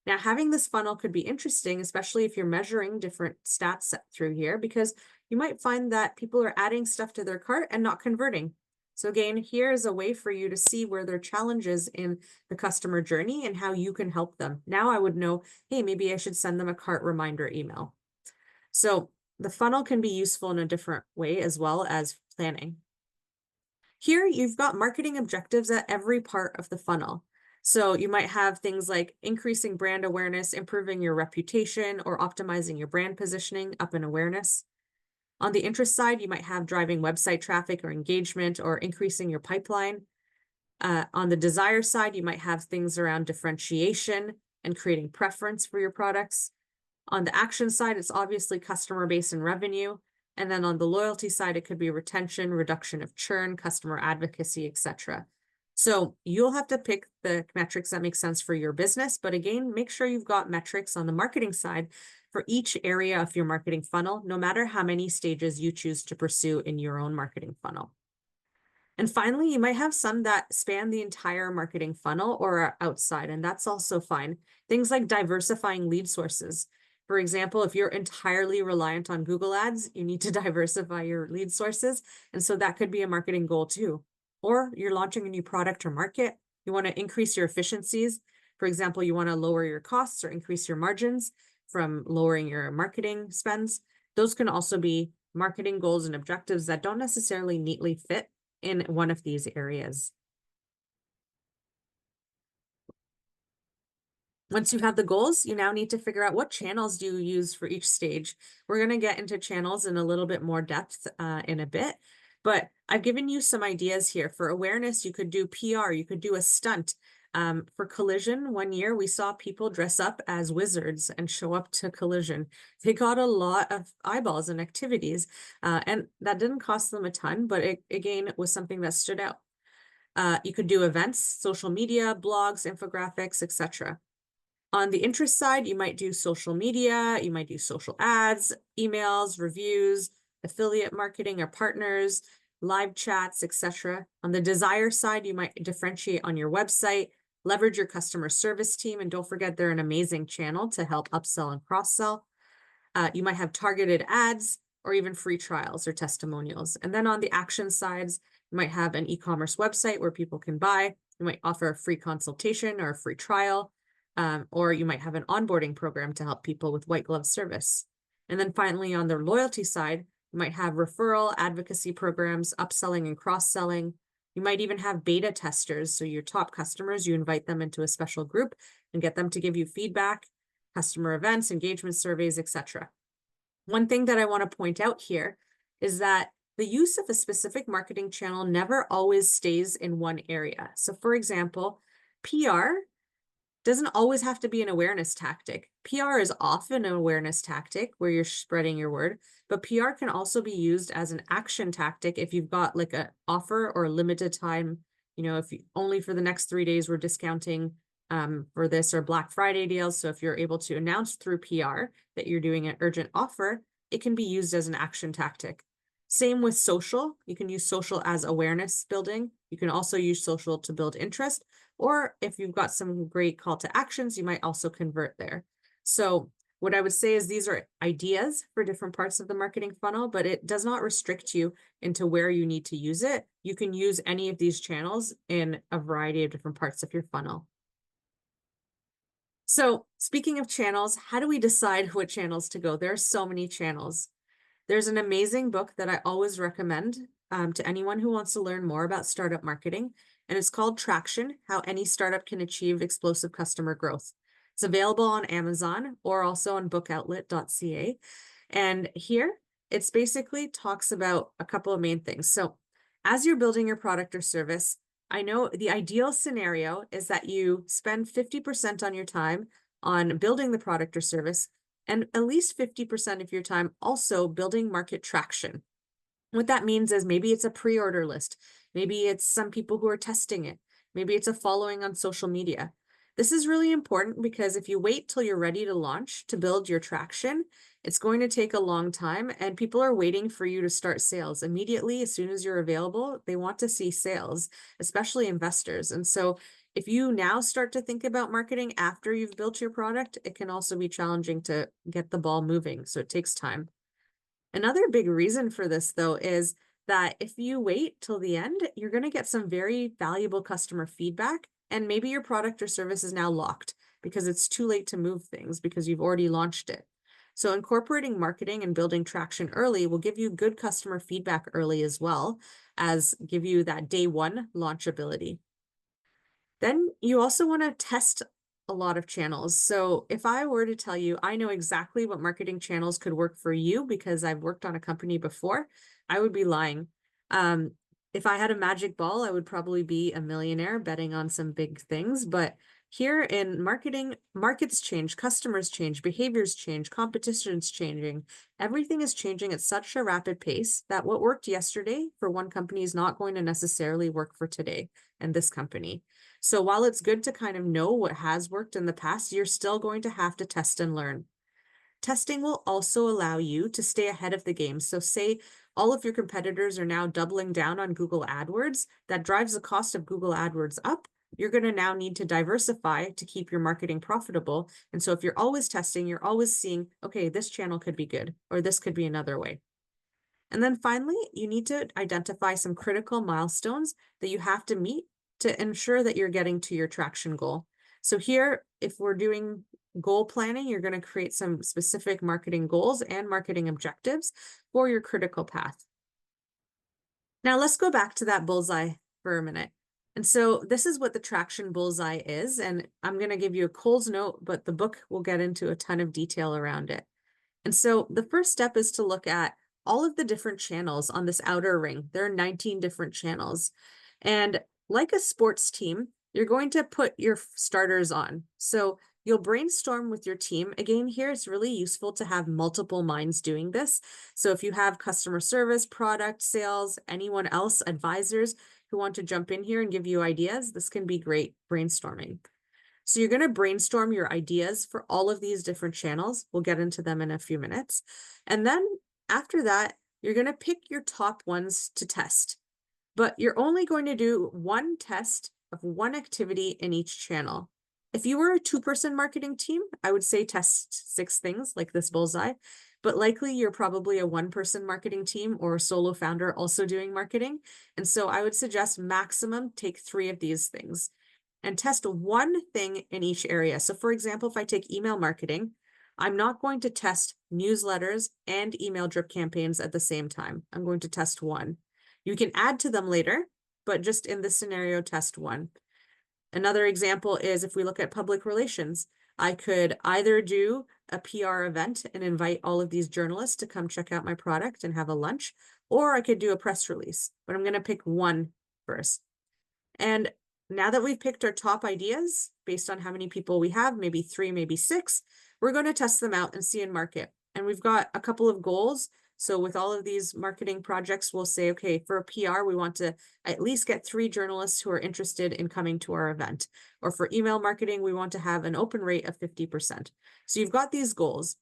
[SPEAKER 2] Now, having this funnel could be interesting, especially if you're measuring different stats through here, because you might find that people are adding stuff to their cart and not converting. So again, here is a way for you to see where there are challenges in the customer journey and how you can help them. Now I would know, hey, maybe I should send them a cart reminder email. So the funnel can be useful in a different way as well as planning. Here, you've got marketing objectives at every part of the funnel. So you might have things like increasing brand awareness, improving your reputation, or optimizing your brand positioning up in awareness. On the interest side, you might have driving website traffic or engagement or increasing your pipeline. On the desire side, you might have things around differentiation and creating preference for your products. On the action side, it's obviously customer base and revenue. And then on the loyalty side, it could be retention, reduction of churn, customer advocacy, etc. So you'll have to pick the metrics that make sense for your business. But again, make sure you've got metrics on the marketing side for each area of your marketing funnel, no matter how many stages you choose to pursue in your own marketing funnel. And finally, you might have some that span the entire marketing funnel or are outside, and that's also fine. Things like diversifying lead sources. For example, if you're entirely reliant on Google Ads, you need to diversify your lead sources. And so that could be a marketing goal too. Or you're launching a new product or market. You want to increase your efficiencies. For example, you want to lower your costs or increase your margins from lowering your marketing spends. Those can also be marketing goals and objectives that don't necessarily neatly fit in one of these areas. Once you have the goals, you now need to figure out what channels do you use for each stage. We're going to get into channels in a little bit more depth in a bit, but I've given you some ideas here. For awareness, you could do PR, you could do a stunt. For Collision, one year we saw people dress up as wizards and show up to Collision. They got a lot of eyeballs and activities, and that didn't cost them a ton, but it, again, it was something that stood out. You could do events, social media, blogs, infographics, etc. On the interest side, you might do social media, you might do social ads, emails, reviews, affiliate marketing or partners, live chats, etc. On the desire side, you might differentiate on your website, leverage your customer service team, and don't forget they're an amazing channel to help upsell and cross-sell. You might have targeted ads or even free trials or testimonials. And then on the action sides, you might have an e-commerce website where people can buy. You might offer a free consultation or a free trial. Or you might have an onboarding program to help people with white glove service. And then finally, on the loyalty side, you might have referral advocacy programs, upselling and cross-selling. You might even have beta testers. So your top customers, you invite them into a special group and get them to give you feedback, customer events, engagement surveys, etc. One thing that I want to point out here is that the use of a specific marketing channel never always stays in one area. So for example, PR doesn't always have to be an awareness tactic. PR is often an awareness tactic where you're spreading your word, but PR can also be used as an action tactic if you've got like an offer or a limited time, you know, if you, only for the next 3 days we're discounting for this or Black Friday deals. So if you're able to announce through PR that you're doing an urgent offer, it can be used as an action tactic. Same with social. You can use social as awareness building. You can also use social to build interest. Or if you've got some great call to actions, you might also convert there. So what I would say is these are ideas for different parts of the marketing funnel, but it does not restrict you into where you need to use it. You can use any of these channels in a variety of different parts of your funnel. So speaking of channels, how do we decide what channels to go? There are so many channels. There's an amazing book that I always recommend to anyone who wants to learn more about startup marketing, and it's called Traction: How Any Startup Can Achieve Explosive Customer Growth. It's available on Amazon or also on bookoutlet.ca. And here it's basically talks about a couple of main things. So as you're building your product or service, I know the ideal scenario is that you spend 50% on your time on building the product or service, and at least 50% of your time also building market traction. What that means is maybe it's a pre-order list, maybe it's some people who are testing it, maybe it's a following on social media. This is really important because if you wait till you're ready to launch to build your traction, it's going to take a long time, and people are waiting for you to start sales immediately. As soon as you're available, they want to see sales, especially investors. And so if you now start to think about marketing after you've built your product, it can also be challenging to get the ball moving. So it takes time. Another big reason for this, though, is that if you wait till the end, you're going to get some very valuable customer feedback, and maybe your product or service is now locked because it's too late to move things because you've already launched it. So incorporating marketing and building traction early will give you good customer feedback early, as well as give you that day one launchability. Then you also want to test a lot of channels. So if I were to tell you, I know exactly what marketing channels could work for you because I've worked on a company before, I would be lying. If I had a magic ball, I would probably be a millionaire betting on some big things. But here in marketing, markets change, customers change, behaviors change, competition's changing. Everything is changing at such a rapid pace that what worked yesterday for one company is not going to necessarily work for today and this company. So while it's good to kind of know what has worked in the past, you're still going to have to test and learn. Testing will also allow you to stay ahead of the game. So say all of your competitors are now doubling down on Google AdWords, that drives the cost of Google AdWords up. You're going to now need to diversify to keep your marketing profitable. And so if you're always testing, you're always seeing, okay, this channel could be good, or this could be another way. And then finally, you need to identify some critical milestones that you have to meet to ensure that you're getting to your traction goal. So here, if we're doing goal planning, you're going to create some specific marketing goals and marketing objectives for your critical path. Now let's go back to that bullseye for a minute. And so this is what the traction bullseye is. And I'm going to give you a Coles note, but the book will get into a ton of detail around it. And so the first step is to look at all of the different channels on this outer ring. There are 19 different channels. And like a sports team, you're going to put your starters on. So you'll brainstorm with your team. Again, here it's really useful to have multiple minds doing this. So if you have customer service, product, sales, anyone else, advisors who want to jump in here and give you ideas, this can be great brainstorming. So you're going to brainstorm your ideas for all of these different channels. We'll get into them in a few minutes. And then after that, you're going to pick your top ones to test. But you're only going to do one test of one activity in each channel. If you were a two-person marketing team, I would say test 6 things like this bullseye. But likely you're probably a one-person marketing team or a solo founder also doing marketing. And so I would suggest maximum take 3 of these things and test one thing in each area. So for example, if I take email marketing, I'm not going to test newsletters and email drip campaigns at the same time. I'm going to test one. You can add to them later, but just in this scenario, test one. Another example is if we look at public relations, I could either do a PR event and invite all of these journalists to come check out my product and have a lunch, or I could do a press release, but I'm going to pick one first. And now that we've picked our top ideas based on how many people we have, maybe 3, maybe 6, we're going to test them out and see in market. And we've got a couple of goals. So with all of these marketing projects, we'll say, okay, for a PR, we want to at least get 3 journalists who are interested in coming to our event. Or for email marketing, we want to have an open rate of 50%. So you've got these goals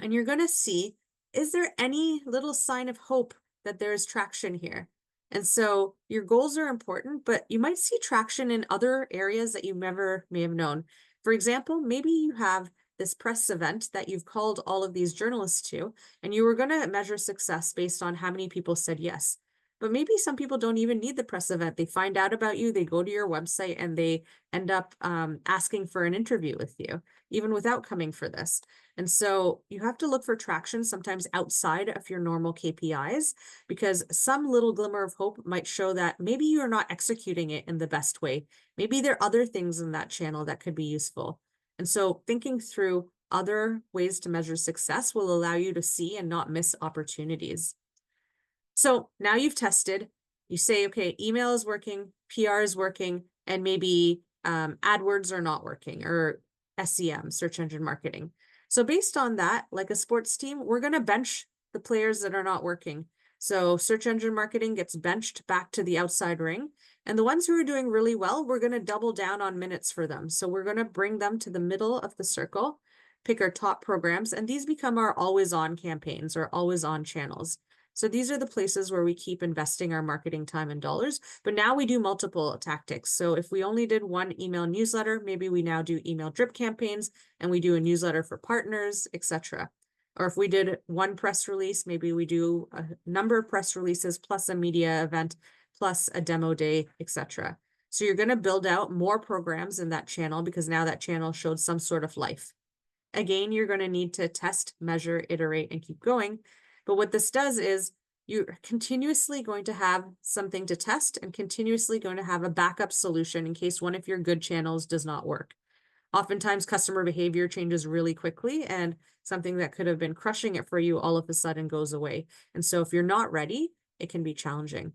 [SPEAKER 2] and you're going to see, is there any little sign of hope that there is traction here? And so your goals are important, but you might see traction in other areas that you never may have known. For example, maybe you have this press event that you've called all of these journalists to, and you were going to measure success based on how many people said yes. but maybe some people don't even need the press event. They find out about you, they go to your website, and they end up asking for an interview with you, even without coming for this. And so you have to look for traction sometimes outside of your normal KPIs, because some little glimmer of hope might show that maybe you're not executing it in the best way. Maybe there are other things in that channel that could be useful. And so thinking through other ways to measure success will allow you to see and not miss opportunities. So now you've tested, you say, okay, email is working, PR is working, and maybe AdWords are not working, or SEM, search engine marketing. So based on that, like a sports team, we're going to bench the players that are not working. So search engine marketing gets benched back to the outside ring. And the ones who are doing really well, we're going to double down on minutes for them. So we're going to bring them to the middle of the circle, pick our top programs, and these become our always on campaigns or always on channels. So these are the places where we keep investing our marketing time and dollars, but now we do multiple tactics. So if we only did one email newsletter, maybe we now do email drip campaigns, and we do a newsletter for partners, etc. Or if we did one press release, maybe we do a number of press releases plus a media event, plus a demo day, etc. So you're going to build out more programs in that channel because now that channel showed some sort of life. Again, you're going to need to test, measure, iterate, and keep going. But what this does is you're continuously going to have something to test and continuously going to have a backup solution in case one of your good channels does not work. Oftentimes, customer behavior changes really quickly, and something that could have been crushing it for you all of a sudden goes away. And so if you're not ready, it can be challenging.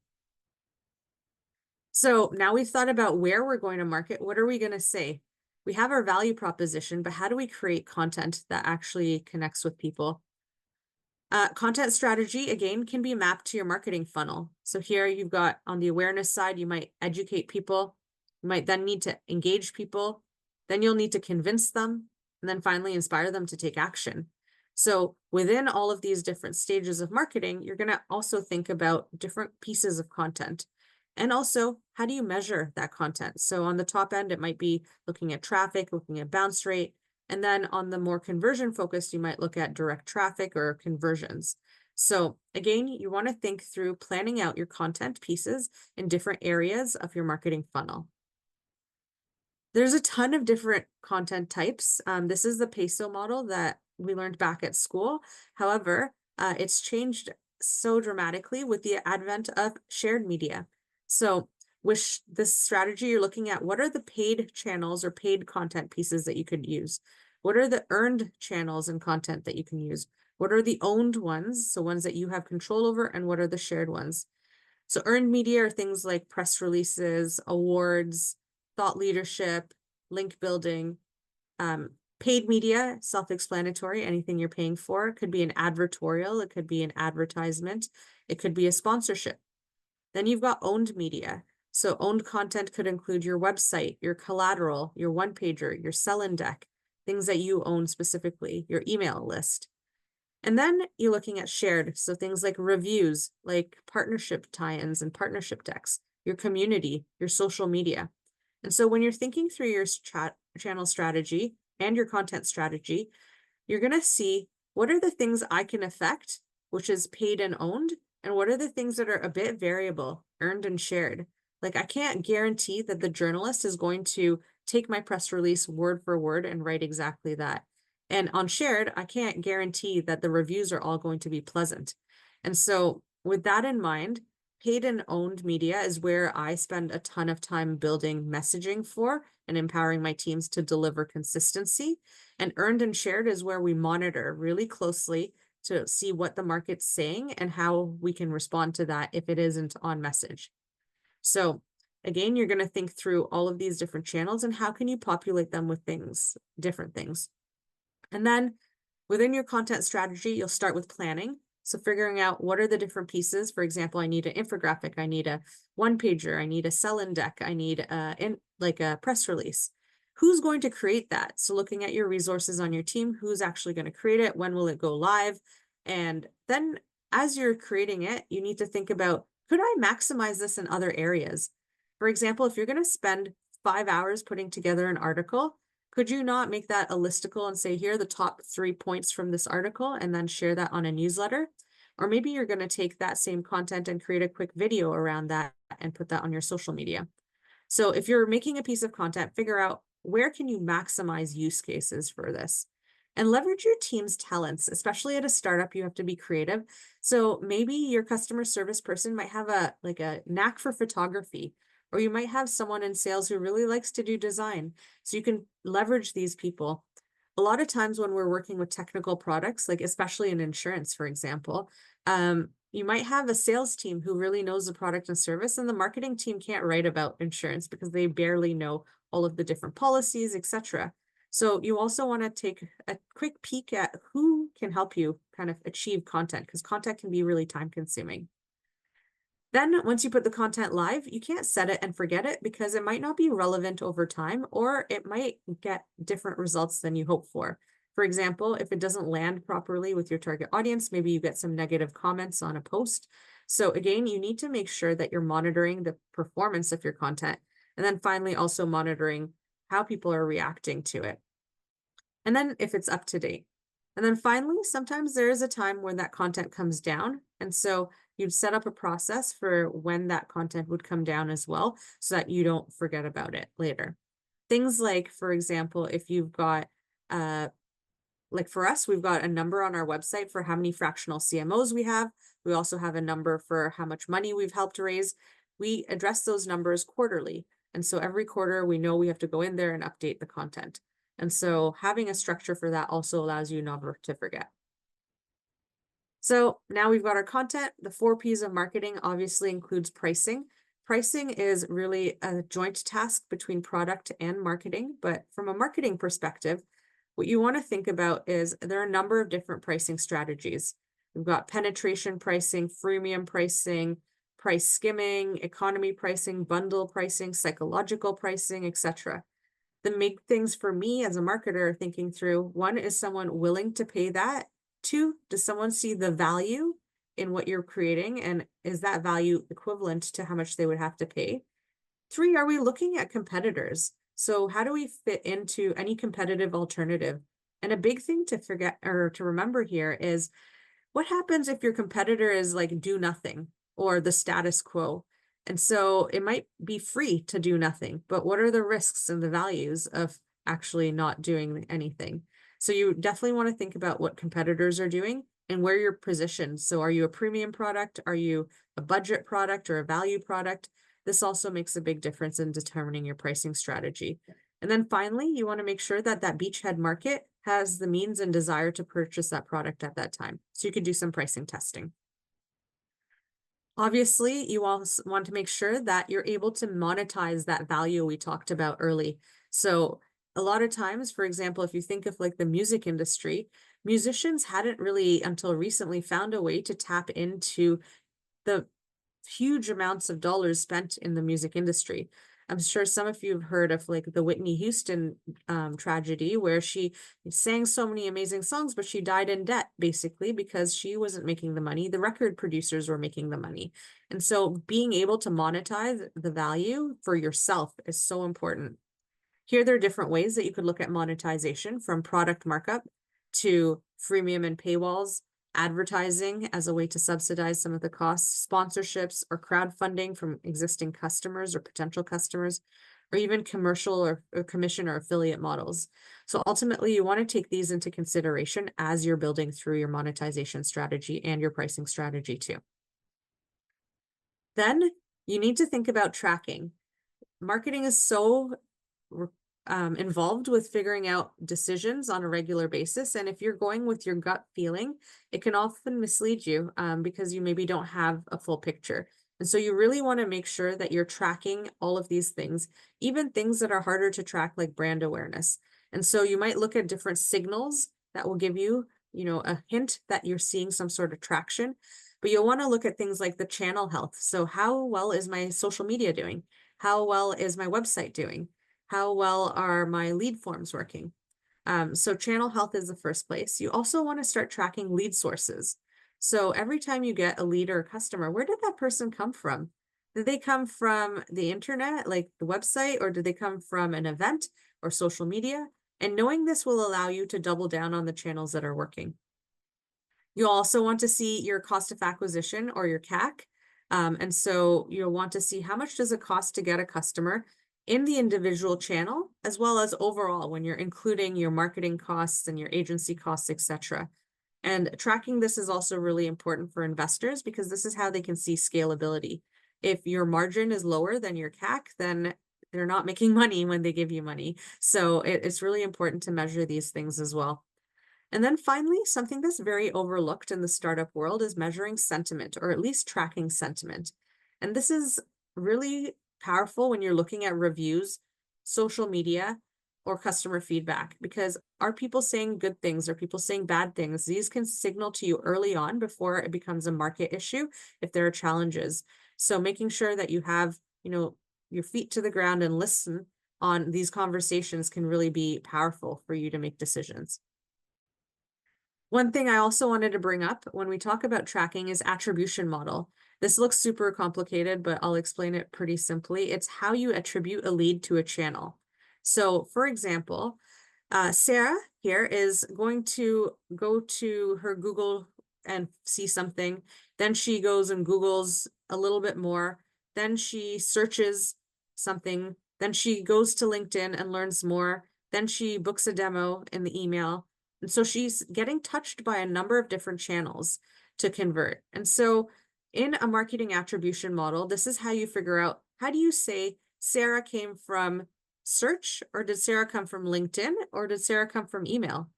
[SPEAKER 2] So now we've thought about where we're going to market. What are we going to say? We have our value proposition, but how do we create content that actually connects with people? Content strategy, again, can be mapped to your marketing funnel. So here you've got on the awareness side, you might educate people. You might then need to engage people. Then you'll need to convince them, and then finally inspire them to take action. So within all of these different stages of marketing, you're going to also think about different pieces of content. And also, how do you measure that content? So on the top end, it might be looking at traffic, looking at bounce rate. And then on the more conversion focused, you might look at direct traffic or conversions. So again, you want to think through planning out your content pieces in different areas of your marketing funnel. There's a ton of different content types. This is the PESO model that we learned back at school. However, it's changed so dramatically with the advent of shared media. So with this strategy, you're looking at what are the paid channels or paid content pieces that you could use? What are the earned channels and content that you can use? What are the owned ones, so ones that you have control over, and what are the shared ones? So earned media are things like press releases, awards, thought leadership, link building. Paid media, self-explanatory, anything you're paying for. It could be an advertorial, it could be an advertisement, it could be a sponsorship. Then you've got owned media. So owned content could include your website, your collateral, your one-pager, your sell-in deck, things that you own specifically, your email list. And then you're looking at shared, so things like reviews, like partnership tie-ins and partnership decks, your community, your social media. And so when you're thinking through your channel strategy and your content strategy, you're going to see what are the things I can affect, which is paid and owned, and what are the things that are a bit variable, earned and shared. Like I can't guarantee that the journalist is going to take my press release word for word and write exactly that. And on shared, I can't guarantee that the reviews are all going to be pleasant. And so with that in mind, paid and owned media is where I spend a ton of time building messaging for and empowering my teams to deliver consistency. And earned and shared is where we monitor really closely to see what the market's saying and how we can respond to that if it isn't on message. So again, you're going to think through all of these different channels and how can you populate them with things, different things. And then within your content strategy, you'll start with planning. So figuring out what are the different pieces. For example, I need an infographic, I need a one-pager, I need a sell-in deck, I need a press release. Who's going to create that? So looking at your resources on your team, who's actually going to create it? When will it go live? And then as you're creating it, you need to think about, could I maximize this in other areas? For example, if you're going to spend 5 hours putting together an article, could you not make that a listicle and say, here are the top 3 points from this article, and then share that on a newsletter? Or maybe you're going to take that same content and create a quick video around that and put that on your social media. So if you're making a piece of content, figure out where can you maximize use cases for this and leverage your team's talents, especially at a startup, you have to be creative. So maybe your customer service person might have a knack for photography, or you might have someone in sales who really likes to do design. So you can leverage these people. A lot of times when we're working with technical products, like especially in insurance, for example, you might have a sales team who really knows the product and service, and the marketing team can't write about insurance because they barely know all of the different policies, etc. So you also want to take a quick peek at who can help you kind of achieve content, because content can be really time consuming. Then once you put the content live, you can't set it and forget it because it might not be relevant over time, or it might get different results than you hope for. For example, if it doesn't land properly with your target audience, maybe you get some negative comments on a post. So again, you need to make sure that you're monitoring the performance of your content, and then finally also monitoring how people are reacting to it. And then if it's up to date. And then finally, sometimes there is a time when that content comes down. And so you'd set up a process for when that content would come down as well, so that you don't forget about it later. Things like, for example, if you've got, like for us, we've got a number on our website for how many fractional CMOs we have. We also have a number for how much money we've helped raise. We address those numbers quarterly. And so every quarter we know we have to go in there and update the content. And so having a structure for that also allows you never to forget. So now we've got our content. The 4 Ps of marketing obviously includes pricing. Pricing is really a joint task between product and marketing, but from a marketing perspective, what you want to think about is there are a number of different pricing strategies. We've got penetration pricing, freemium pricing, price skimming, economy pricing, bundle pricing, psychological pricing, etc. The big things for me as a marketer thinking through, 1, is someone willing to pay that? 2, does someone see the value in what you're creating? And is that value equivalent to how much they would have to pay? 3, are we looking at competitors? So how do we fit into any competitive alternative? And a big thing to forget or to remember here is, what happens if your competitor is like do nothing or the status quo? And so it might be free to do nothing, but what are the risks and the values of actually not doing anything? So you definitely want to think about what competitors are doing and where you're positioned. So are you a premium product? Are you a budget product or a value product? This also makes a big difference in determining your pricing strategy. And then finally, you want to make sure that that beachhead market has the means and desire to purchase that product at that time. So you can do some pricing testing. Obviously, you also want to make sure that you're able to monetize that value we talked about early. So a lot of times, for example, if you think of like the music industry, musicians hadn't really until recently found a way to tap into the huge amounts of dollars spent in the music industry. I'm sure some of you have heard of like the Whitney Houston tragedy, where she sang so many amazing songs, but she died in debt basically because she wasn't making the money. The record producers were making the money. And so being able to monetize the value for yourself is so important. Here, there are different ways that you could look at monetization, from product markup to freemium and paywalls, advertising as a way to subsidize some of the costs, sponsorships or crowdfunding from existing customers or potential customers, or even commercial or commission or affiliate models. So ultimately, you want to take these into consideration as you're building through your monetization strategy and your pricing strategy too. Then you need to think about tracking. Marketing is so involved with figuring out decisions on a regular basis. And if you're going with your gut feeling, it can often mislead you because you maybe don't have a full picture. And so you really want to make sure that you're tracking all of these things, even things that are harder to track, like brand awareness. And so you might look at different signals that will give you, a hint that you're seeing some sort of traction. But you'll want to look at things like the channel health. So how well is my social media doing? How well is my website doing? How well are my lead forms working? So channel health is the first place. You also want to start tracking lead sources. So every time you get a lead or a customer, where did that person come from? Did they come from the internet, like the website, or did they come from an event or social media? And knowing this will allow you to double down on the channels that are working. You'll also want to see your cost of acquisition or your CAC. And so you'll want to see how much does it cost to get a customer in the individual channel, as well as overall when you're including your marketing costs and your agency costs, etc. And tracking this is also really important for investors because this is how they can see scalability. If your margin is lower than your CAC, then they're not making money when they give you money. So it's really important to measure these things as well. And then finally, something that's very overlooked in the startup world is measuring sentiment, or at least tracking sentiment. And this is really powerful when you're looking at reviews, social media, or customer feedback, because are people saying good things? Are people saying bad things? These can signal to you early on before it becomes a market issue if there are challenges. So making sure that you have, your feet to the ground and listen on these conversations can really be powerful for you to make decisions. One thing I also wanted to bring up when we talk about tracking is attribution model. This looks super complicated, but I'll explain it pretty simply. It's how you attribute a lead to a channel. So for example, Sarah here is going to go to her Google and see something. Then she goes and Googles a little bit more. Then she searches something. Then she goes to LinkedIn and learns more. Then she books a demo in the email. And so she's getting touched by a number of different channels to convert. And so in a marketing attribution model, this is how you figure out, how do you say Sarah came from search, or did Sarah come from LinkedIn, or did Sarah come from email,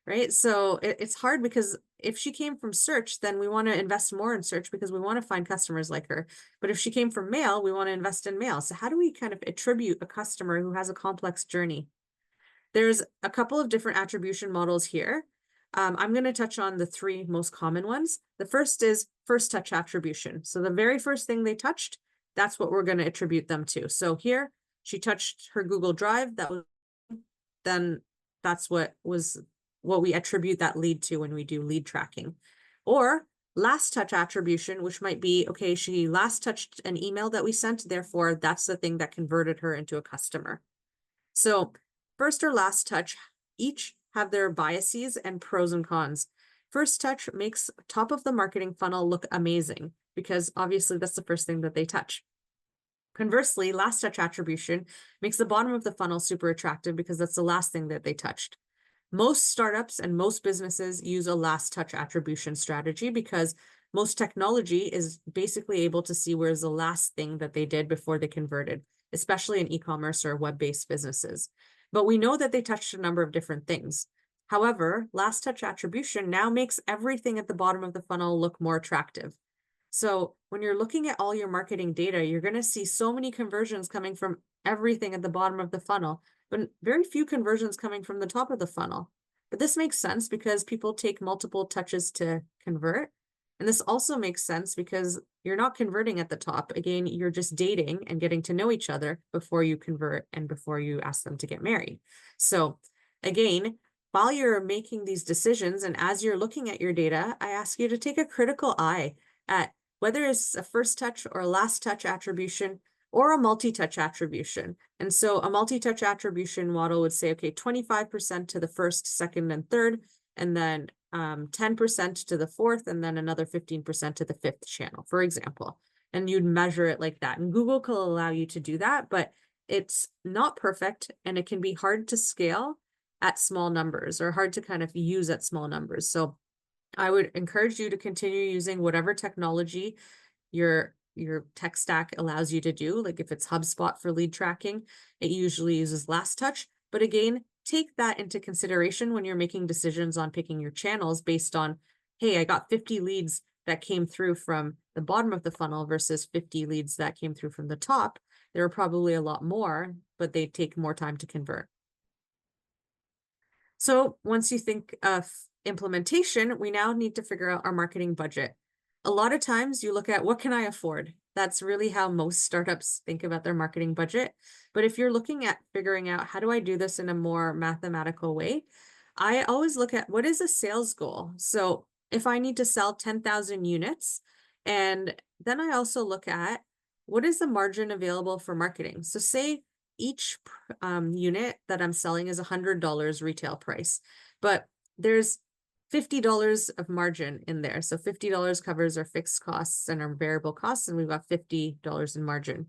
[SPEAKER 2] right? So it's hard because if she came from search, then we want to invest more in search because we want to find customers like her. But if she came from mail, we want to invest in mail. So how do we kind of attribute a customer who has a complex journey? There's a couple of different attribution models here. I'm going to touch on the three most common ones. The first is first touch attribution. So the very first thing they touched, that's what we're going to attribute them to. So here, she touched her Google Drive. Then that's what we attribute that lead to when we do lead tracking. Or last touch attribution, which might be, okay, she last touched an email that we sent, therefore that's the thing that converted her into a customer. So first or last touch each have their biases and pros and cons. First touch makes top of the marketing funnel look amazing because obviously that's the first thing that they touch. Conversely, last touch attribution makes the bottom of the funnel super attractive because that's the last thing that they touched. Most startups and most businesses use a last touch attribution strategy because most technology is basically able to see where's the last thing that they did before they converted, especially in e-commerce or web-based businesses. But we know that they touched a number of different things. However, last touch attribution now makes everything at the bottom of the funnel look more attractive. So when you're looking at all your marketing data, you're going to see so many conversions coming from everything at the bottom of the funnel, but very few conversions coming from the top of the funnel. But this makes sense because people take multiple touches to convert. And this also makes sense because you're not converting at the top. Again, you're just dating and getting to know each other before you convert and before you ask them to get married. So again, while you're making these decisions and as you're looking at your data, I ask you to take a critical eye at whether it's a first touch or a last touch attribution or a multi-touch attribution. And so a multi-touch attribution model would say, okay, 25% to the first, second, and third, and then 10% to the fourth, and then another 15% to the fifth channel, for example. And you'd measure it like that. And Google can allow you to do that, but it's not perfect and it can be hard to scale at small numbers or hard to kind of use at small numbers. So I would encourage you to continue using whatever technology your tech stack allows you to do. Like if it's HubSpot for lead tracking, it usually uses last touch. But again, take that into consideration when you're making decisions on picking your channels based on, hey, I got 50 leads that came through from the bottom of the funnel versus 50 leads that came through from the top. There are probably a lot more, but they take more time to convert. So once you think of implementation, we now need to figure out our marketing budget. A lot of times you look at what can I afford? That's really how most startups think about their marketing budget. But if you're looking at figuring out how do I do this in a more mathematical way, I always look at what is a sales goal. So if I need to sell 10,000 units, and then I also look at what is the margin available for marketing. So say each unit that I'm selling is $100 retail price, but there's $50 of margin in there. So $50 covers our fixed costs and our variable costs, and we've got $50 in margin.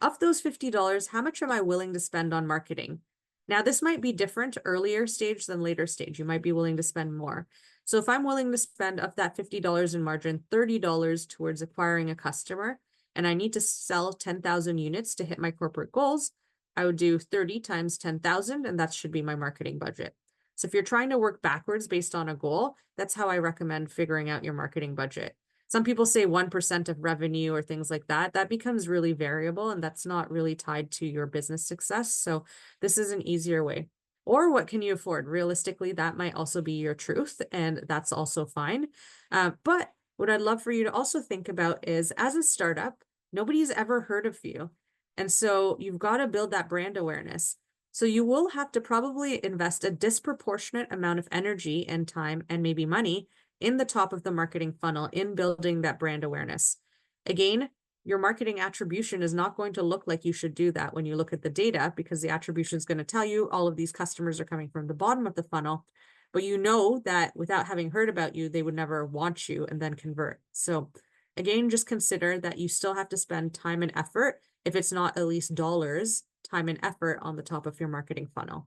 [SPEAKER 2] Of those $50, how much am I willing to spend on marketing? Now, this might be different earlier stage than later stage. You might be willing to spend more. So if I'm willing to spend of that $50 in margin, $30 towards acquiring a customer, and I need to sell 10,000 units to hit my corporate goals, I would do 30 times 10,000, and that should be my marketing budget. So if you're trying to work backwards based on a goal, that's how I recommend figuring out your marketing budget. Some people say 1% of revenue or things like that. That becomes really variable, and that's not really tied to your business success. So this is an easier way. Or what can you afford? Realistically, that might also be your truth, and that's also fine. But what I'd love for you to also think about is, as a startup, nobody's ever heard of you. And so you've got to build that brand awareness. So you will have to probably invest a disproportionate amount of energy and time and maybe money in the top of the marketing funnel in building that brand awareness. Again, your marketing attribution is not going to look like you should do that when you look at the data, because the attribution is going to tell you all of these customers are coming from the bottom of the funnel, but you know that without having heard about you, they would never want you and then convert. So again, just consider that you still have to spend time and effort, if it's not at least dollars, time and effort on the top of your marketing funnel.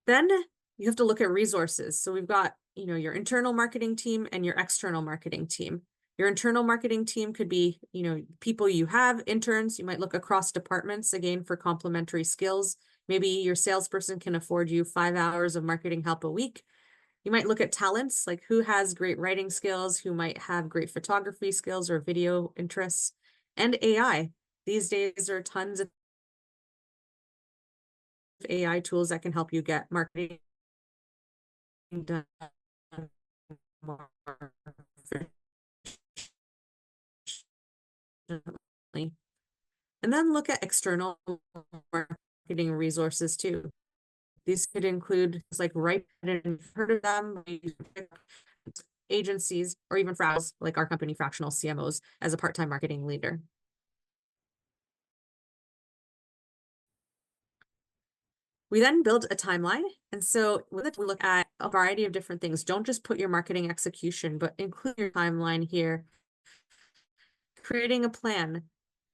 [SPEAKER 2] Then you have to look at resources. So we've got, your internal marketing team and your external marketing team. Your internal marketing team could be, people you have, interns. You might look across departments again for complementary skills. Maybe your salesperson can afford you 5 hours of marketing help a week. You might look at talents, like who has great writing skills, who might have great photography skills or video interests, and AI. These days there are tons of AI tools that can help you get marketing done more efficiently. And then look at external marketing resources too. These could include things like Ripe, and heard of them, agencies, or even FRAs, like our company, Fractional CMOs, as a part-time marketing leader. We then build a timeline. And so we look at a variety of different things. Don't just put your marketing execution, but include your timeline here. Creating a plan,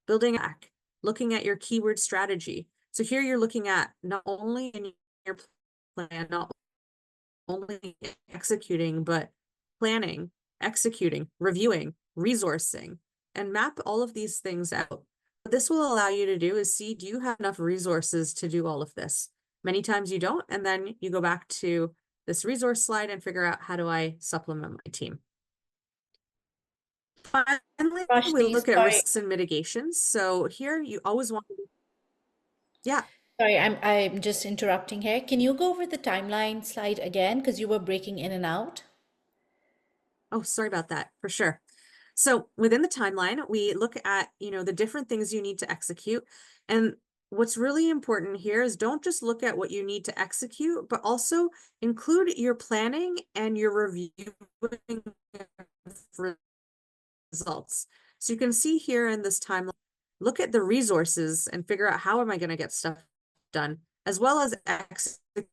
[SPEAKER 2] building a looking at your keyword strategy. So here you're looking at not only in your plan, not only executing, but planning, executing, reviewing, resourcing, and map all of these things out. What this will allow you to do is see, do you have enough resources to do all of this? Many times you don't, and then you go back to this resource slide and figure out, how do I supplement my team? Finally, we
[SPEAKER 1] Roshni,
[SPEAKER 2] look at
[SPEAKER 1] sorry.
[SPEAKER 2] risks and mitigations. So here you always want to, yeah.
[SPEAKER 1] Sorry, I'm just interrupting here. Can you go over the timeline slide again? Because you were breaking in and out.
[SPEAKER 2] Oh, sorry about that, for sure. So within the timeline, we look at, the different things you need to execute. And what's really important here is, don't just look at what you need to execute, but also include your planning and your reviewing results. So you can see here in this timeline, look at the resources and figure out, how am I going to get stuff done, as well as execute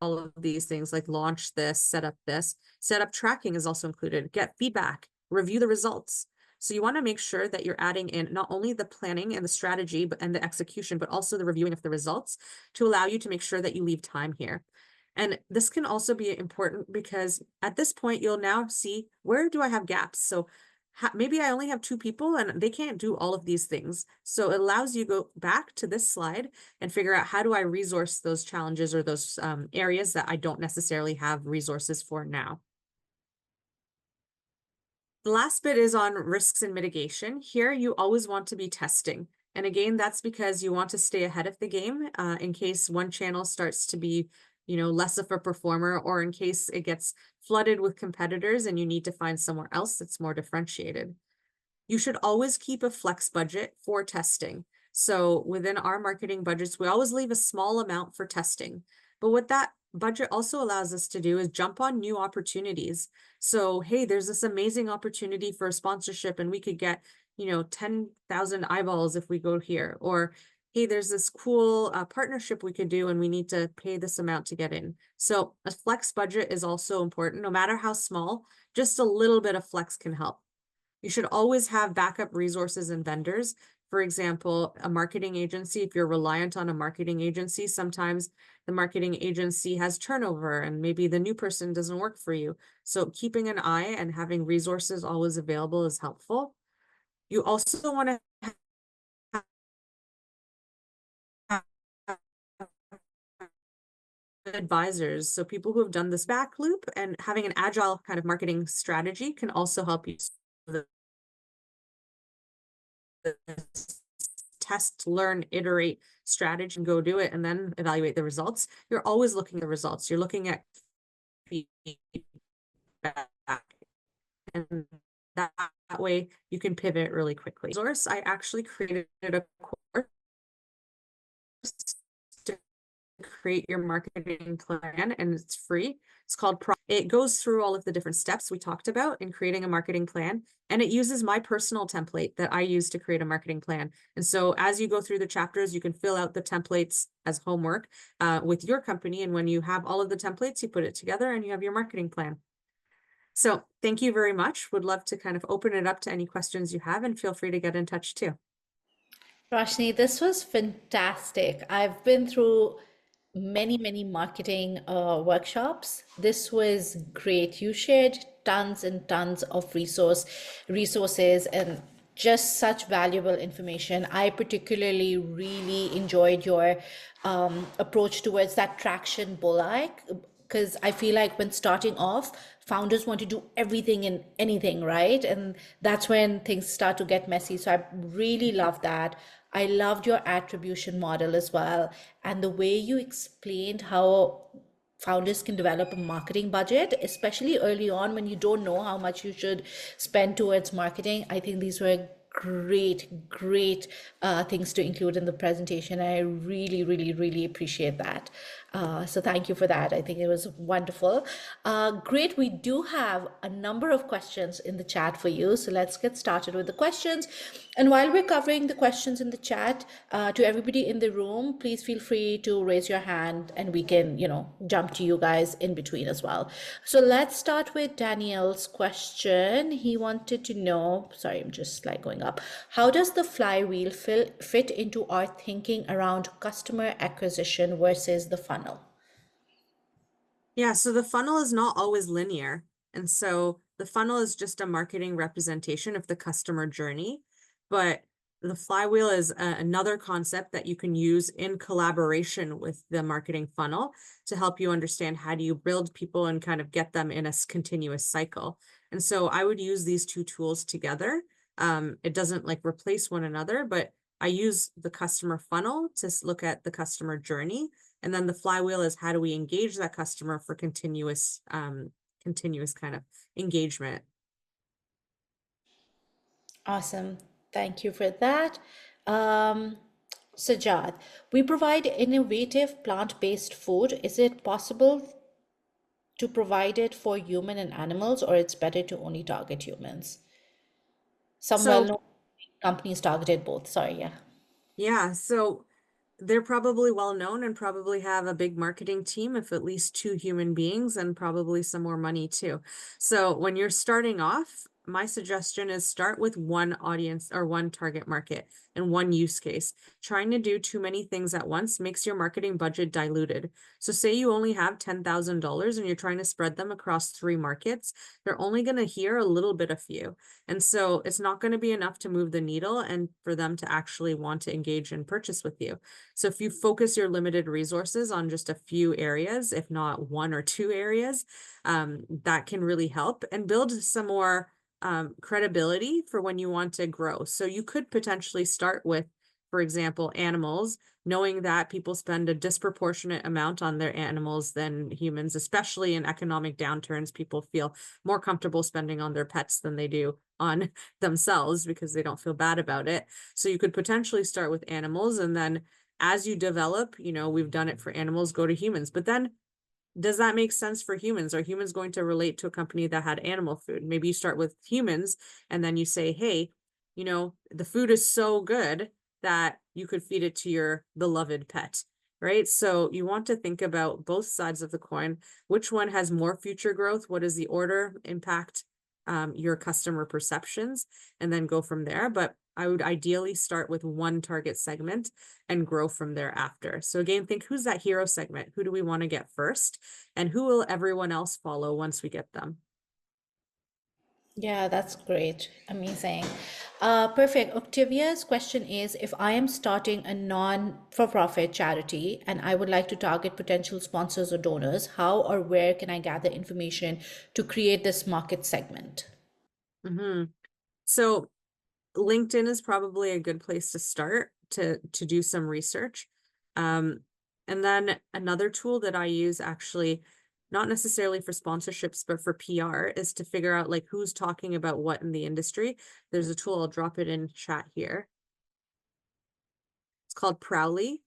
[SPEAKER 2] all of these things, like launch this, set up tracking is also included, get feedback, review the results. So you want to make sure that you're adding in not only the planning and the strategy and the execution, but also the reviewing of the results, to allow you to make sure that you leave time here. And this can also be important because at this point, you'll now see, where do I have gaps? So maybe I only have 2 people and they can't do all of these things. So it allows you to go back to this slide and figure out, how do I resource those challenges or those areas that I don't necessarily have resources for now. The last bit is on risks and mitigation. Here, you always want to be testing. And again, that's because you want to stay ahead of the game in case one channel starts to be, less of a performer, or in case it gets flooded with competitors and you need to find somewhere else that's more differentiated. You should always keep a flex budget for testing. So within our marketing budgets, we always leave a small amount for testing. But what that budget also allows us to do is jump on new opportunities. So, hey, there's this amazing opportunity for a sponsorship and we could get, 10,000 eyeballs if we go here. Or, hey, there's this cool partnership we could do and we need to pay this amount to get in. So a flex budget is also important. No matter how small, just a little bit of flex can help. You should always have backup resources and vendors. For example, a marketing agency, if you're reliant on a marketing agency, sometimes the marketing agency has turnover and maybe the new person doesn't work for you. So keeping an eye and having resources always available is helpful. You also want to have advisors. So people who have done this back loop and having an agile kind of marketing strategy can also help you test, learn, iterate strategy and go do it and then evaluate the results. You're always looking at the results. You're looking at feedback, and that way you can pivot really quickly. Source, I actually created a course to create your marketing plan, and it's free. It's called it goes through all of the different steps we talked about in creating a marketing plan, and it uses my personal template that I use to create a marketing plan. And so as you go through the chapters, you can fill out the templates as homework with your company, and when you have all of the templates, you put it together and you have your marketing plan. So thank you very much. Would love to kind of open it up to any questions you have, and feel free to get in touch too.
[SPEAKER 1] Roshni, this was fantastic. I've been through many marketing workshops. This was great. You shared tons and tons of resources and just such valuable information. I particularly really enjoyed your approach towards that traction bullseye, because I feel like when starting off, founders want to do everything and anything, right? And that's when things start to get messy. So I really love that. I loved your attribution model as well. And the way you explained how founders can develop a marketing budget, especially early on when you don't know how much you should spend towards marketing. I think these were great things to include in the presentation. I really appreciate that. So thank you for that. I think it was wonderful. Great. We do have a number of questions in the chat for you. So let's get started with the questions. And while we're covering the questions in the chat, to everybody in the room, please feel free to raise your hand and we can, jump to you guys in between as well. So let's start with Daniel's question. He wanted to know, sorry, I'm just going up. How does the flywheel fit into our thinking around customer acquisition versus the funnel?
[SPEAKER 2] Yeah, so the funnel is not always linear. And so the funnel is just a marketing representation of the customer journey. But the flywheel is another concept that you can use in collaboration with the marketing funnel to help you understand how do you build people and kind of get them in a continuous cycle. And so I would use these two tools together. It doesn't replace one another, but I use the customer funnel to look at the customer journey. And then the flywheel is how do we engage that customer for continuous kind of engagement.
[SPEAKER 1] Awesome. Thank you for that. Sajad, we provide innovative plant-based food. Is it possible to provide it for human and animals, or it's better to only target humans? Some
[SPEAKER 2] So
[SPEAKER 1] well-known companies targeted both. Sorry, yeah.
[SPEAKER 2] yeah, so they're probably well known and probably have a big marketing team of at least 2 human beings and probably some more money too. So when you're starting off, my suggestion is start with one audience or one target market and one use case. Trying to do too many things at once makes your marketing budget diluted. So say you only have $10,000 and you're trying to spread them across 3 markets, they're only going to hear a little bit of you. And so it's not going to be enough to move the needle and for them to actually want to engage and purchase with you. So if you focus your limited resources on just a few areas, if not 1 or 2 areas, that can really help and build some more credibility for when you want to grow. So you could potentially start with, for example, animals, knowing that people spend a disproportionate amount on their animals than humans, especially in economic downturns. People feel more comfortable spending on their pets than they do on themselves because they don't feel bad about it. So you could potentially start with animals, and then as you develop, we've done it for animals, go to humans. But then does that make sense for humans? Are humans going to relate to a company that had animal food? Maybe you start with humans and then you say, hey, the food is so good that you could feed it to your beloved pet, right? So you want to think about both sides of the coin. Which one has more future growth? What is the order impact, your customer perceptions, and then go from there. But I would ideally start with one target segment and grow from there after. So again, think, who's that hero segment? Who do we want to get first? And who will everyone else follow once we get them?
[SPEAKER 1] Yeah, that's great. Amazing. Perfect. Octavia's question is, if I am starting a non-for-profit charity and I would like to target potential sponsors or donors, how or where can I gather information to create this market segment?
[SPEAKER 2] So LinkedIn is probably a good place to start to do some research. And then another tool that I use, actually, not necessarily for sponsorships, but for PR, is to figure out like who's talking about what in the industry. There's a tool, I'll drop it in chat here. It's called Prowly.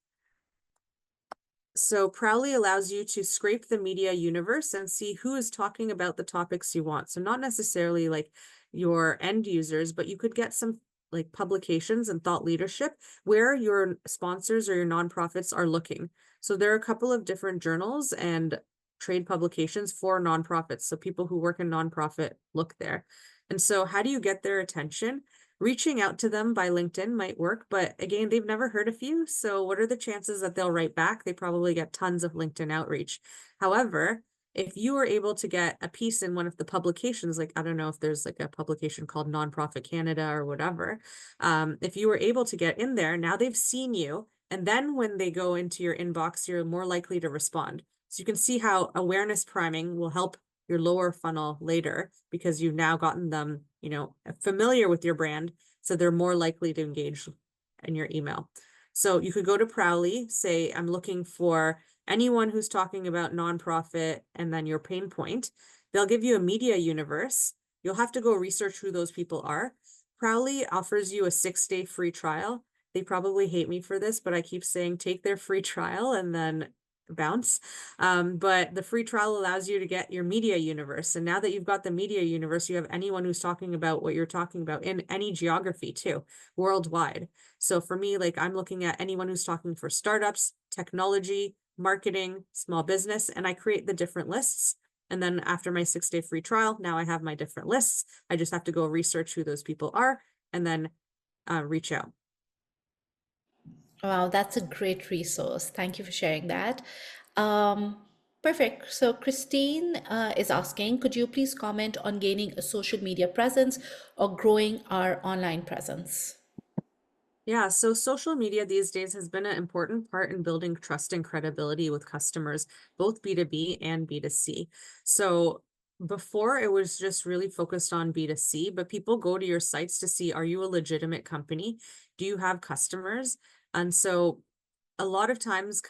[SPEAKER 2] So Prowly allows you to scrape the media universe and see who is talking about the topics you want. So not necessarily like your end users, but you could get some like publications and thought leadership where your sponsors or your nonprofits are looking. So there are a couple of different journals and trade publications for nonprofits. So people who work in nonprofit look there. And so how do you get their attention? Reaching out to them by LinkedIn might work, but again, they've never heard of you. So what are the chances that they'll write back? They probably get tons of LinkedIn outreach. However, if you were able to get a piece in one of the publications, like, I don't know if there's like a publication called Nonprofit Canada or whatever, if you were able to get in there, now they've seen you. And then when they go into your inbox, you're more likely to respond. So you can see how awareness priming will help your lower funnel later, because you've now gotten them, familiar with your brand. So they're more likely to engage in your email. So you could go to Prowly, say, I'm looking for anyone who's talking about nonprofit, and then your pain point. They'll give you a media universe. You'll have to go research who those people are. Prowly offers you a 6-day free trial. They probably hate me for this, but I keep saying take their free trial and then bounce. But the free trial allows you to get your media universe. And now that you've got the media universe, you have anyone who's talking about what you're talking about in any geography too, worldwide. So for me, like, I'm looking at anyone who's talking for startups, technology, marketing, small business, and I create the different lists. And then after my 6-day free trial, now I have my different lists. I just have to go research who those people are and then reach out.
[SPEAKER 1] Wow, that's a great resource. Thank you for sharing that. Um, Perfect. So Christine is asking, could you please comment on gaining a social media presence or growing our online presence?
[SPEAKER 2] Yeah, so social media these days has been an important part in building trust and credibility with customers, both B2B and B2C. So before, it was just really focused on B2C, but people go to your sites to see, are you a legitimate company? Do you have customers? And so a lot of times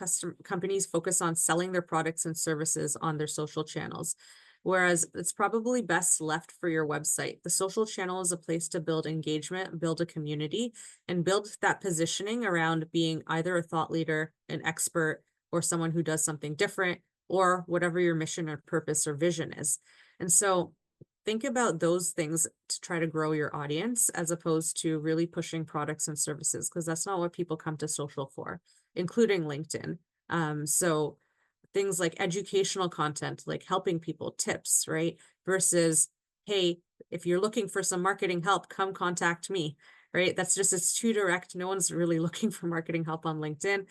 [SPEAKER 2] companies focus on selling their products and services on their social channels, whereas it's probably best left for your website. The social channel is a place to build engagement, build a community, and build that positioning around being either a thought leader, an expert, or someone who does something different, or whatever your mission or purpose or vision is. And so think about those things to try to grow your audience, as opposed to really pushing products and services, because that's not what people come to social for, including LinkedIn. So things like educational content, like helping people, tips, right? Versus, hey, if you're looking for some marketing help, come contact me, right? It's too direct. No one's really looking for marketing help on LinkedIn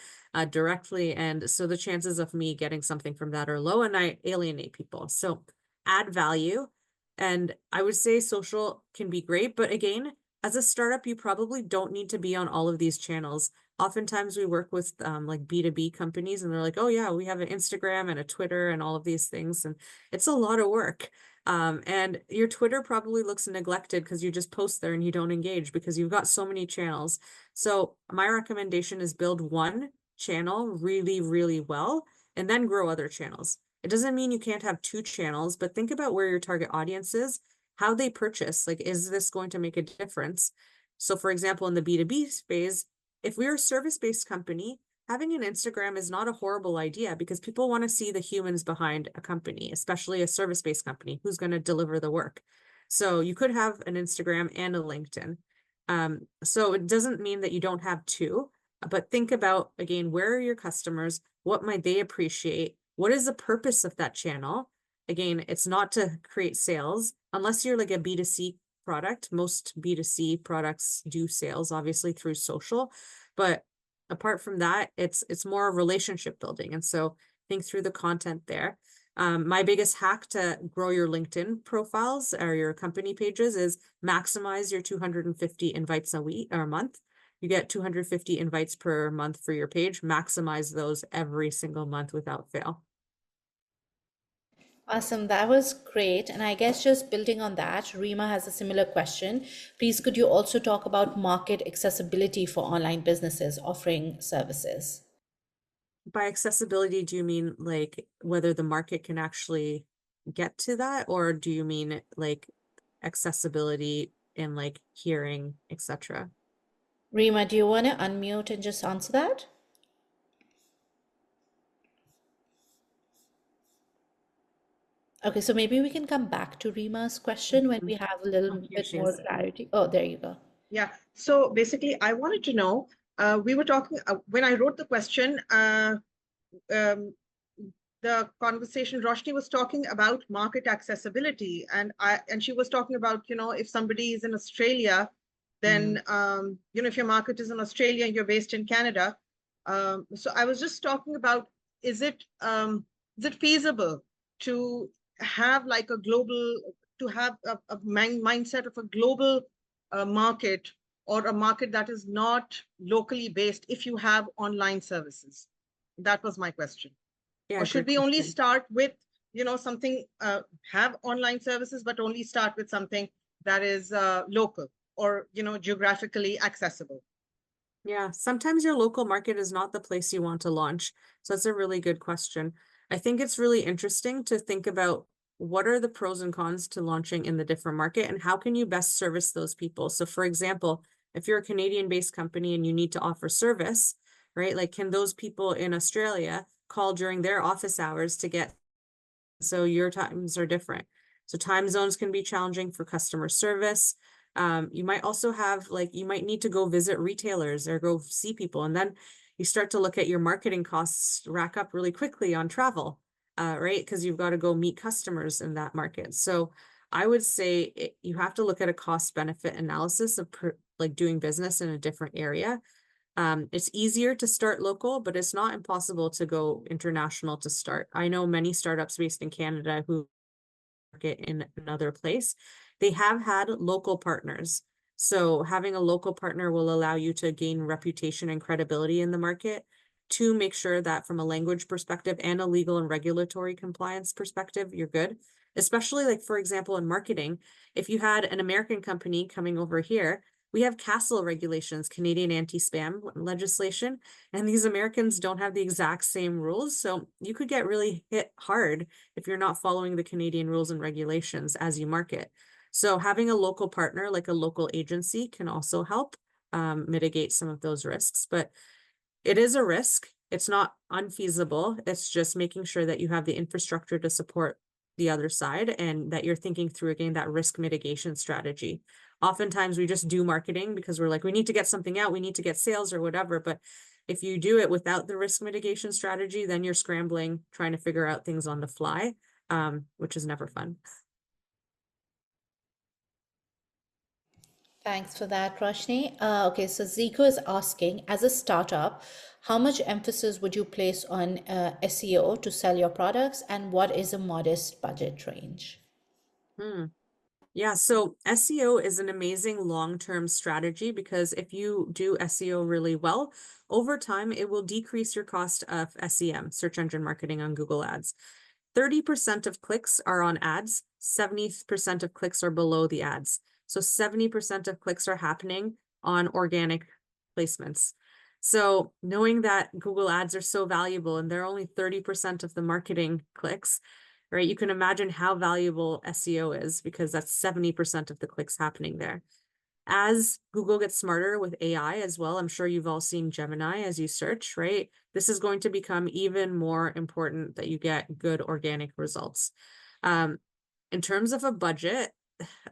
[SPEAKER 2] directly. And so the chances of me getting something from that are low, and I alienate people. So add value. And I would say social can be great, but again, as a startup, you probably don't need to be on all of these channels. Oftentimes we work with like B2B companies, and they're like, oh yeah, we have an Instagram and a Twitter and all of these things. And it's a lot of work. And your Twitter probably looks neglected because you just post there and you don't engage because you've got so many channels. So my recommendation is build one channel really, really well, and then grow other channels. It doesn't mean you can't have 2 channels, but think about where your target audience is, how they purchase. Like, is this going to make a difference? So for example, in the B2B space, if we're a service-based company, having an Instagram is not a horrible idea, because people want to see the humans behind a company, especially a service-based company who's going to deliver the work. So you could have an Instagram and a LinkedIn. So it doesn't mean that you don't have 2, But think about, again, where are your customers? What might they appreciate? What is the purpose of that channel? Again, it's not to create sales unless you're like a B2C product. Most B2C products do sales, obviously, through social. But apart from that, it's more relationship building. And so think through the content there. My biggest hack to grow your LinkedIn profiles or your company pages is maximize your 250 invites a week or a month. You get 250 invites per month for your page. Maximize those every single month without fail.
[SPEAKER 1] Awesome. That was great. And I guess just building on that, Rima has a similar question. Please, could you also talk about market accessibility for online businesses offering services?
[SPEAKER 2] By accessibility, do you mean like whether the market can actually get to that, or do you mean like accessibility in like hearing, etc.?
[SPEAKER 1] Rima, do you want to unmute and just answer that? Okay, so maybe we can come back to Rima's question when we have a little
[SPEAKER 2] Oh, here
[SPEAKER 1] bit
[SPEAKER 2] she
[SPEAKER 1] more
[SPEAKER 2] is.
[SPEAKER 1] clarity. Oh, there you go.
[SPEAKER 3] Yeah. So basically, I wanted to know, we were talking, when I wrote the question, um, the conversation, Roshni was talking about market accessibility, and she was talking about, if somebody is in Australia, then, if your market is in Australia and you're based in Canada. So I was just talking about, is it feasible to have like a global, to have a mindset of a global market, or a market that is not locally based if you have online services? That was my question.
[SPEAKER 2] Yeah,
[SPEAKER 3] Or should
[SPEAKER 2] good
[SPEAKER 3] we only
[SPEAKER 2] question.
[SPEAKER 3] start with, something, have online services, but only start with something that is local, or, geographically accessible?
[SPEAKER 2] Yeah, sometimes your local market is not the place you want to launch. So that's a really good question. I think it's really interesting to think about what are the pros and cons to launching in the different market and how can you best service those people. So for example, if you're a Canadian-based company and you need to offer service, right? Like can those people in Australia call during their office hours to get, so your times are different. So time zones can be challenging for customer service. You might also have like, you might need to go visit retailers or go see people. And then you start to look at your marketing costs rack up really quickly on travel, right? Because you've got to go meet customers in that market. So I would say you have to look at a cost benefit analysis of like doing business in a different area. It's easier to start local, but it's not impossible to go international to start. I know many startups based in Canada who market in another place. They have had local partners. So having a local partner will allow you to gain reputation and credibility in the market to make sure that from a language perspective and a legal and regulatory compliance perspective, you're good. Especially like, for example, in marketing, if you had an American company coming over here, we have CASL regulations, Canadian anti-spam legislation, and these Americans don't have the exact same rules. So you could get really hit hard if you're not following the Canadian rules and regulations as you market. So having a local partner, like a local agency, can also help mitigate some of those risks. But it is a risk. It's not unfeasible. It's just making sure that you have the infrastructure to support the other side and that you're thinking through, again, that risk mitigation strategy. Oftentimes we just do marketing because we're like, we need to get something out, we need to get sales or whatever. But if you do it without the risk mitigation strategy, then you're scrambling, trying to figure out things on the fly, which is never fun.
[SPEAKER 1] Thanks for that, Roshni. Okay, so Zico is asking, as a startup, how much emphasis would you place on SEO to sell your products, and what is a modest budget range?
[SPEAKER 2] Yeah, so SEO is an amazing long-term strategy because if you do SEO really well, over time, it will decrease your cost of SEM, search engine marketing on Google Ads. 30% of clicks are on ads, 70% of clicks are below the ads. So 70% of clicks are happening on organic placements. So knowing that Google Ads are so valuable and they're only 30% of the marketing clicks, right? You can imagine how valuable SEO is because that's 70% of the clicks happening there. As Google gets smarter with AI as well, I'm sure you've all seen Gemini as you search, right? This is going to become even more important that you get good organic results. In terms of a budget,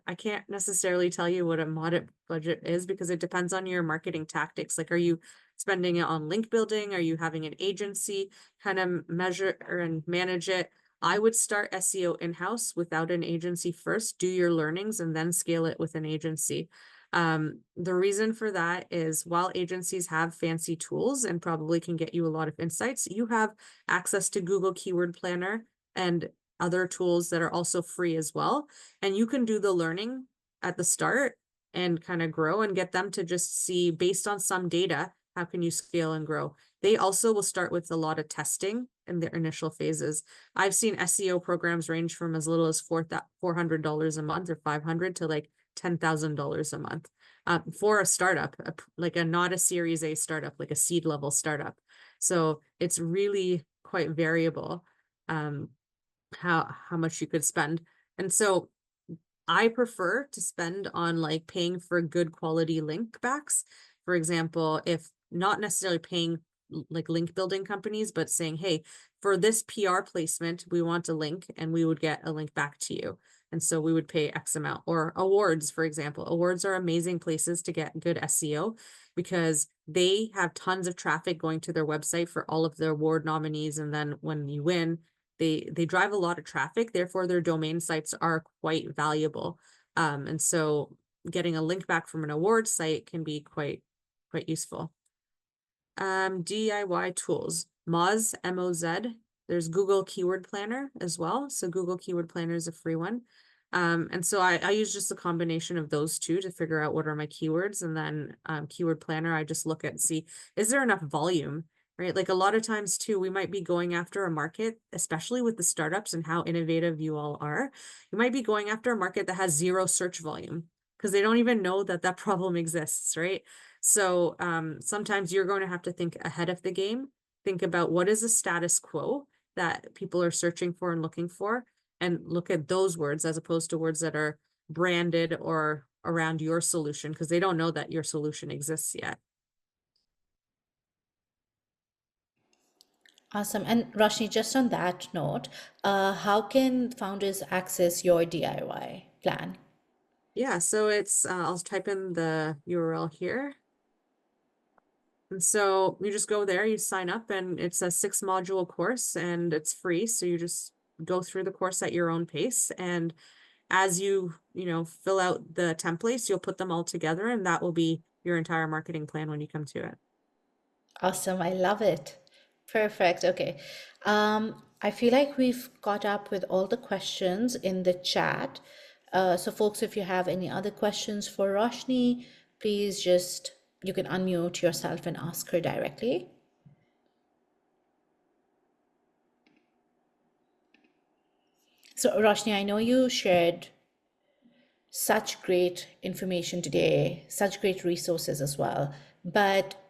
[SPEAKER 2] I can't necessarily tell you what a moderate budget is because it depends on your marketing tactics. Like, are you spending it on link building? Are you having an agency kind of measure and manage it? I would start SEO in-house without an agency first, do your learnings, and then scale it with an agency. The reason for that is while agencies have fancy tools and probably can get you a lot of insights, you have access to Google Keyword Planner and other tools that are also free as well. And you can do the learning at the start and kind of grow and get them to just see based on some data, how can you scale and grow? They also will start with a lot of testing in their initial phases. I've seen SEO programs range from as little as $400 a month or $500 to like $10,000 a month for a startup, like not a Series A startup, like a seed level startup. So it's really quite variable how much you could spend. And so I prefer to spend on like paying for good quality link backs. For example, if not necessarily paying like link building companies, but saying, hey, for this PR placement, we want a link and we would get a link back to you. And so we would pay X amount. Or awards, for example. Awards are amazing places to get good SEO because they have tons of traffic going to their website for all of their award nominees. And then when you win, they drive a lot of traffic. Therefore, their domain sites are quite valuable. And so getting a link back from an award site can be quite useful. DIY tools, Moz, M-O-Z. There's Google Keyword Planner as well. So Google Keyword Planner is a free one. And so I use just a combination of those two to figure out what are my keywords. And then Keyword Planner, I just look at, see, is there enough volume, right? Like a lot of times too, we might be going after a market, especially with the startups and how innovative you all are. You might be going after a market that has zero search volume because they don't even know that that problem exists, right? So sometimes you're going to have to think ahead of the game, think about what is the status quo that people are searching for and looking for, and look at those words as opposed to words that are branded or around your solution because they don't know that your solution exists yet.
[SPEAKER 1] Awesome. And Roshni, just on that note, how can founders access your DIY plan?
[SPEAKER 2] Yeah, so it's, I'll type in the URL here. And so you just go there, you sign up, and it's a 6-module course and it's free. So you just go through the course at your own pace. And as you fill out the templates, you'll put them all together and that will be your entire marketing plan when you come to it.
[SPEAKER 1] Awesome. I love it. Perfect. Okay. I feel like we've caught up with all the questions in the chat. So folks, if you have any other questions for Roshni, please you can unmute yourself and ask her directly. So Roshni, I know you shared such great information today, such great resources as well, but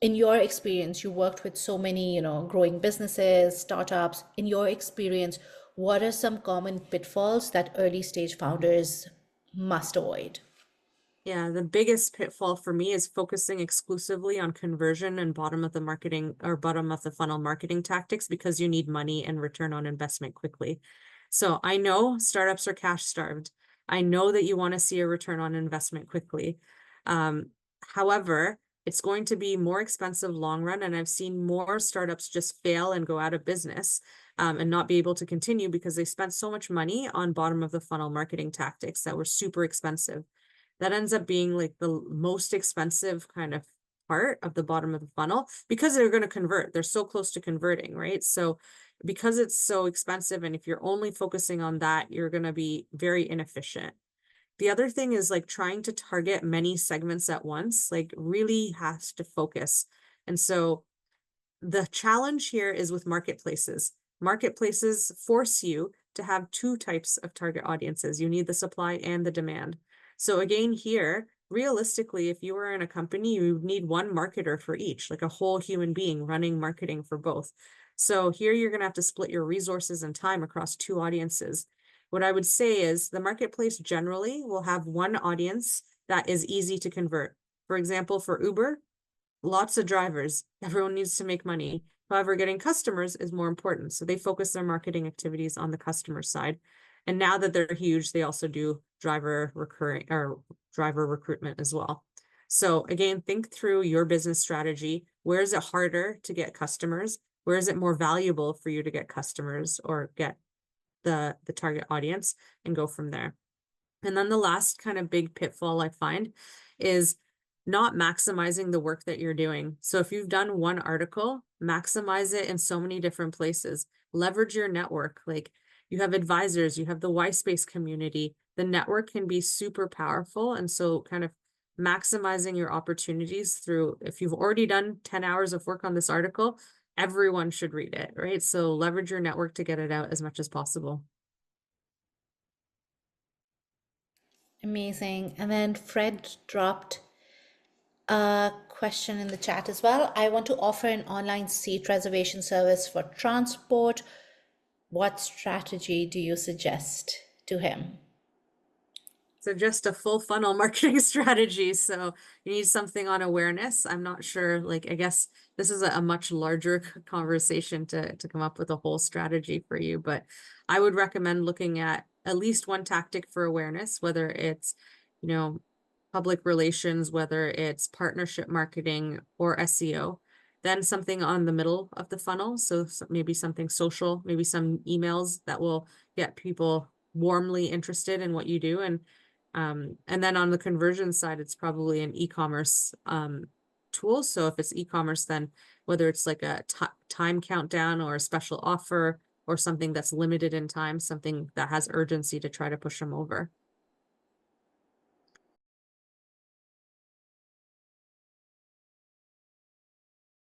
[SPEAKER 1] in your experience, you worked with so many, growing businesses, startups. In your experience, what are some common pitfalls that early stage founders must avoid?
[SPEAKER 2] Yeah, the biggest pitfall for me is focusing exclusively on conversion and bottom of the marketing or bottom of the funnel marketing tactics because you need money and return on investment quickly. So I know startups are cash starved. I know that you want to see a return on investment quickly. However, it's going to be more expensive long run. And I've seen more startups just fail and go out of business and not be able to continue because they spent so much money on bottom of the funnel marketing tactics that were super expensive. That ends up being like the most expensive kind of part of the bottom of the funnel because they're going to convert. They're so close to converting, right? So because it's so expensive, and if you're only focusing on that, you're going to be very inefficient. The other thing is like trying to target many segments at once, like really has to focus. And so the challenge here is with marketplaces. Marketplaces force you to have 2 types of target audiences. You need the supply and the demand. So again, here, realistically, if you were in a company, you would need 1 marketer for each, like a whole human being running marketing for both. So here you're going to have to split your resources and time across 2 audiences. What I would say is the marketplace generally will have 1 audience that is easy to convert. For example, for Uber, lots of drivers, everyone needs to make money. However, getting customers is more important. So they focus their marketing activities on the customer side. And now that they're huge, they also do driver recruitment as well. So again, think through your business strategy. Where is it harder to get customers? Where is it more valuable for you to get customers or get the target audience, and go from there. And then the last kind of big pitfall I find is not maximizing the work that you're doing. So if you've done one article, maximize it in so many different places. Leverage your network. Like, you have advisors, you have the Y-Space community. The network can be super powerful. And so kind of maximizing your opportunities through, if you've already done 10 hours of work on this article, everyone should read it, right? So leverage your network to get it out as much as possible.
[SPEAKER 1] Amazing. And then Fred dropped a question in the chat as well. I want to offer an online seat reservation service for transport. What strategy do you suggest to him?
[SPEAKER 2] So just a full funnel marketing strategy. So you need something on awareness. I'm not sure, like, I guess this is a much larger conversation to come up with a whole strategy for you, but I would recommend looking at least one tactic for awareness, whether it's, you know, public relations, whether it's partnership marketing or SEO, then something on the middle of the funnel. So maybe something social, maybe some emails that will get people warmly interested in what you do. And then on the conversion side, it's probably an e-commerce tool. So if it's e-commerce, then whether it's like a time countdown or a special offer or something that's limited in time, something that has urgency to try to push them over.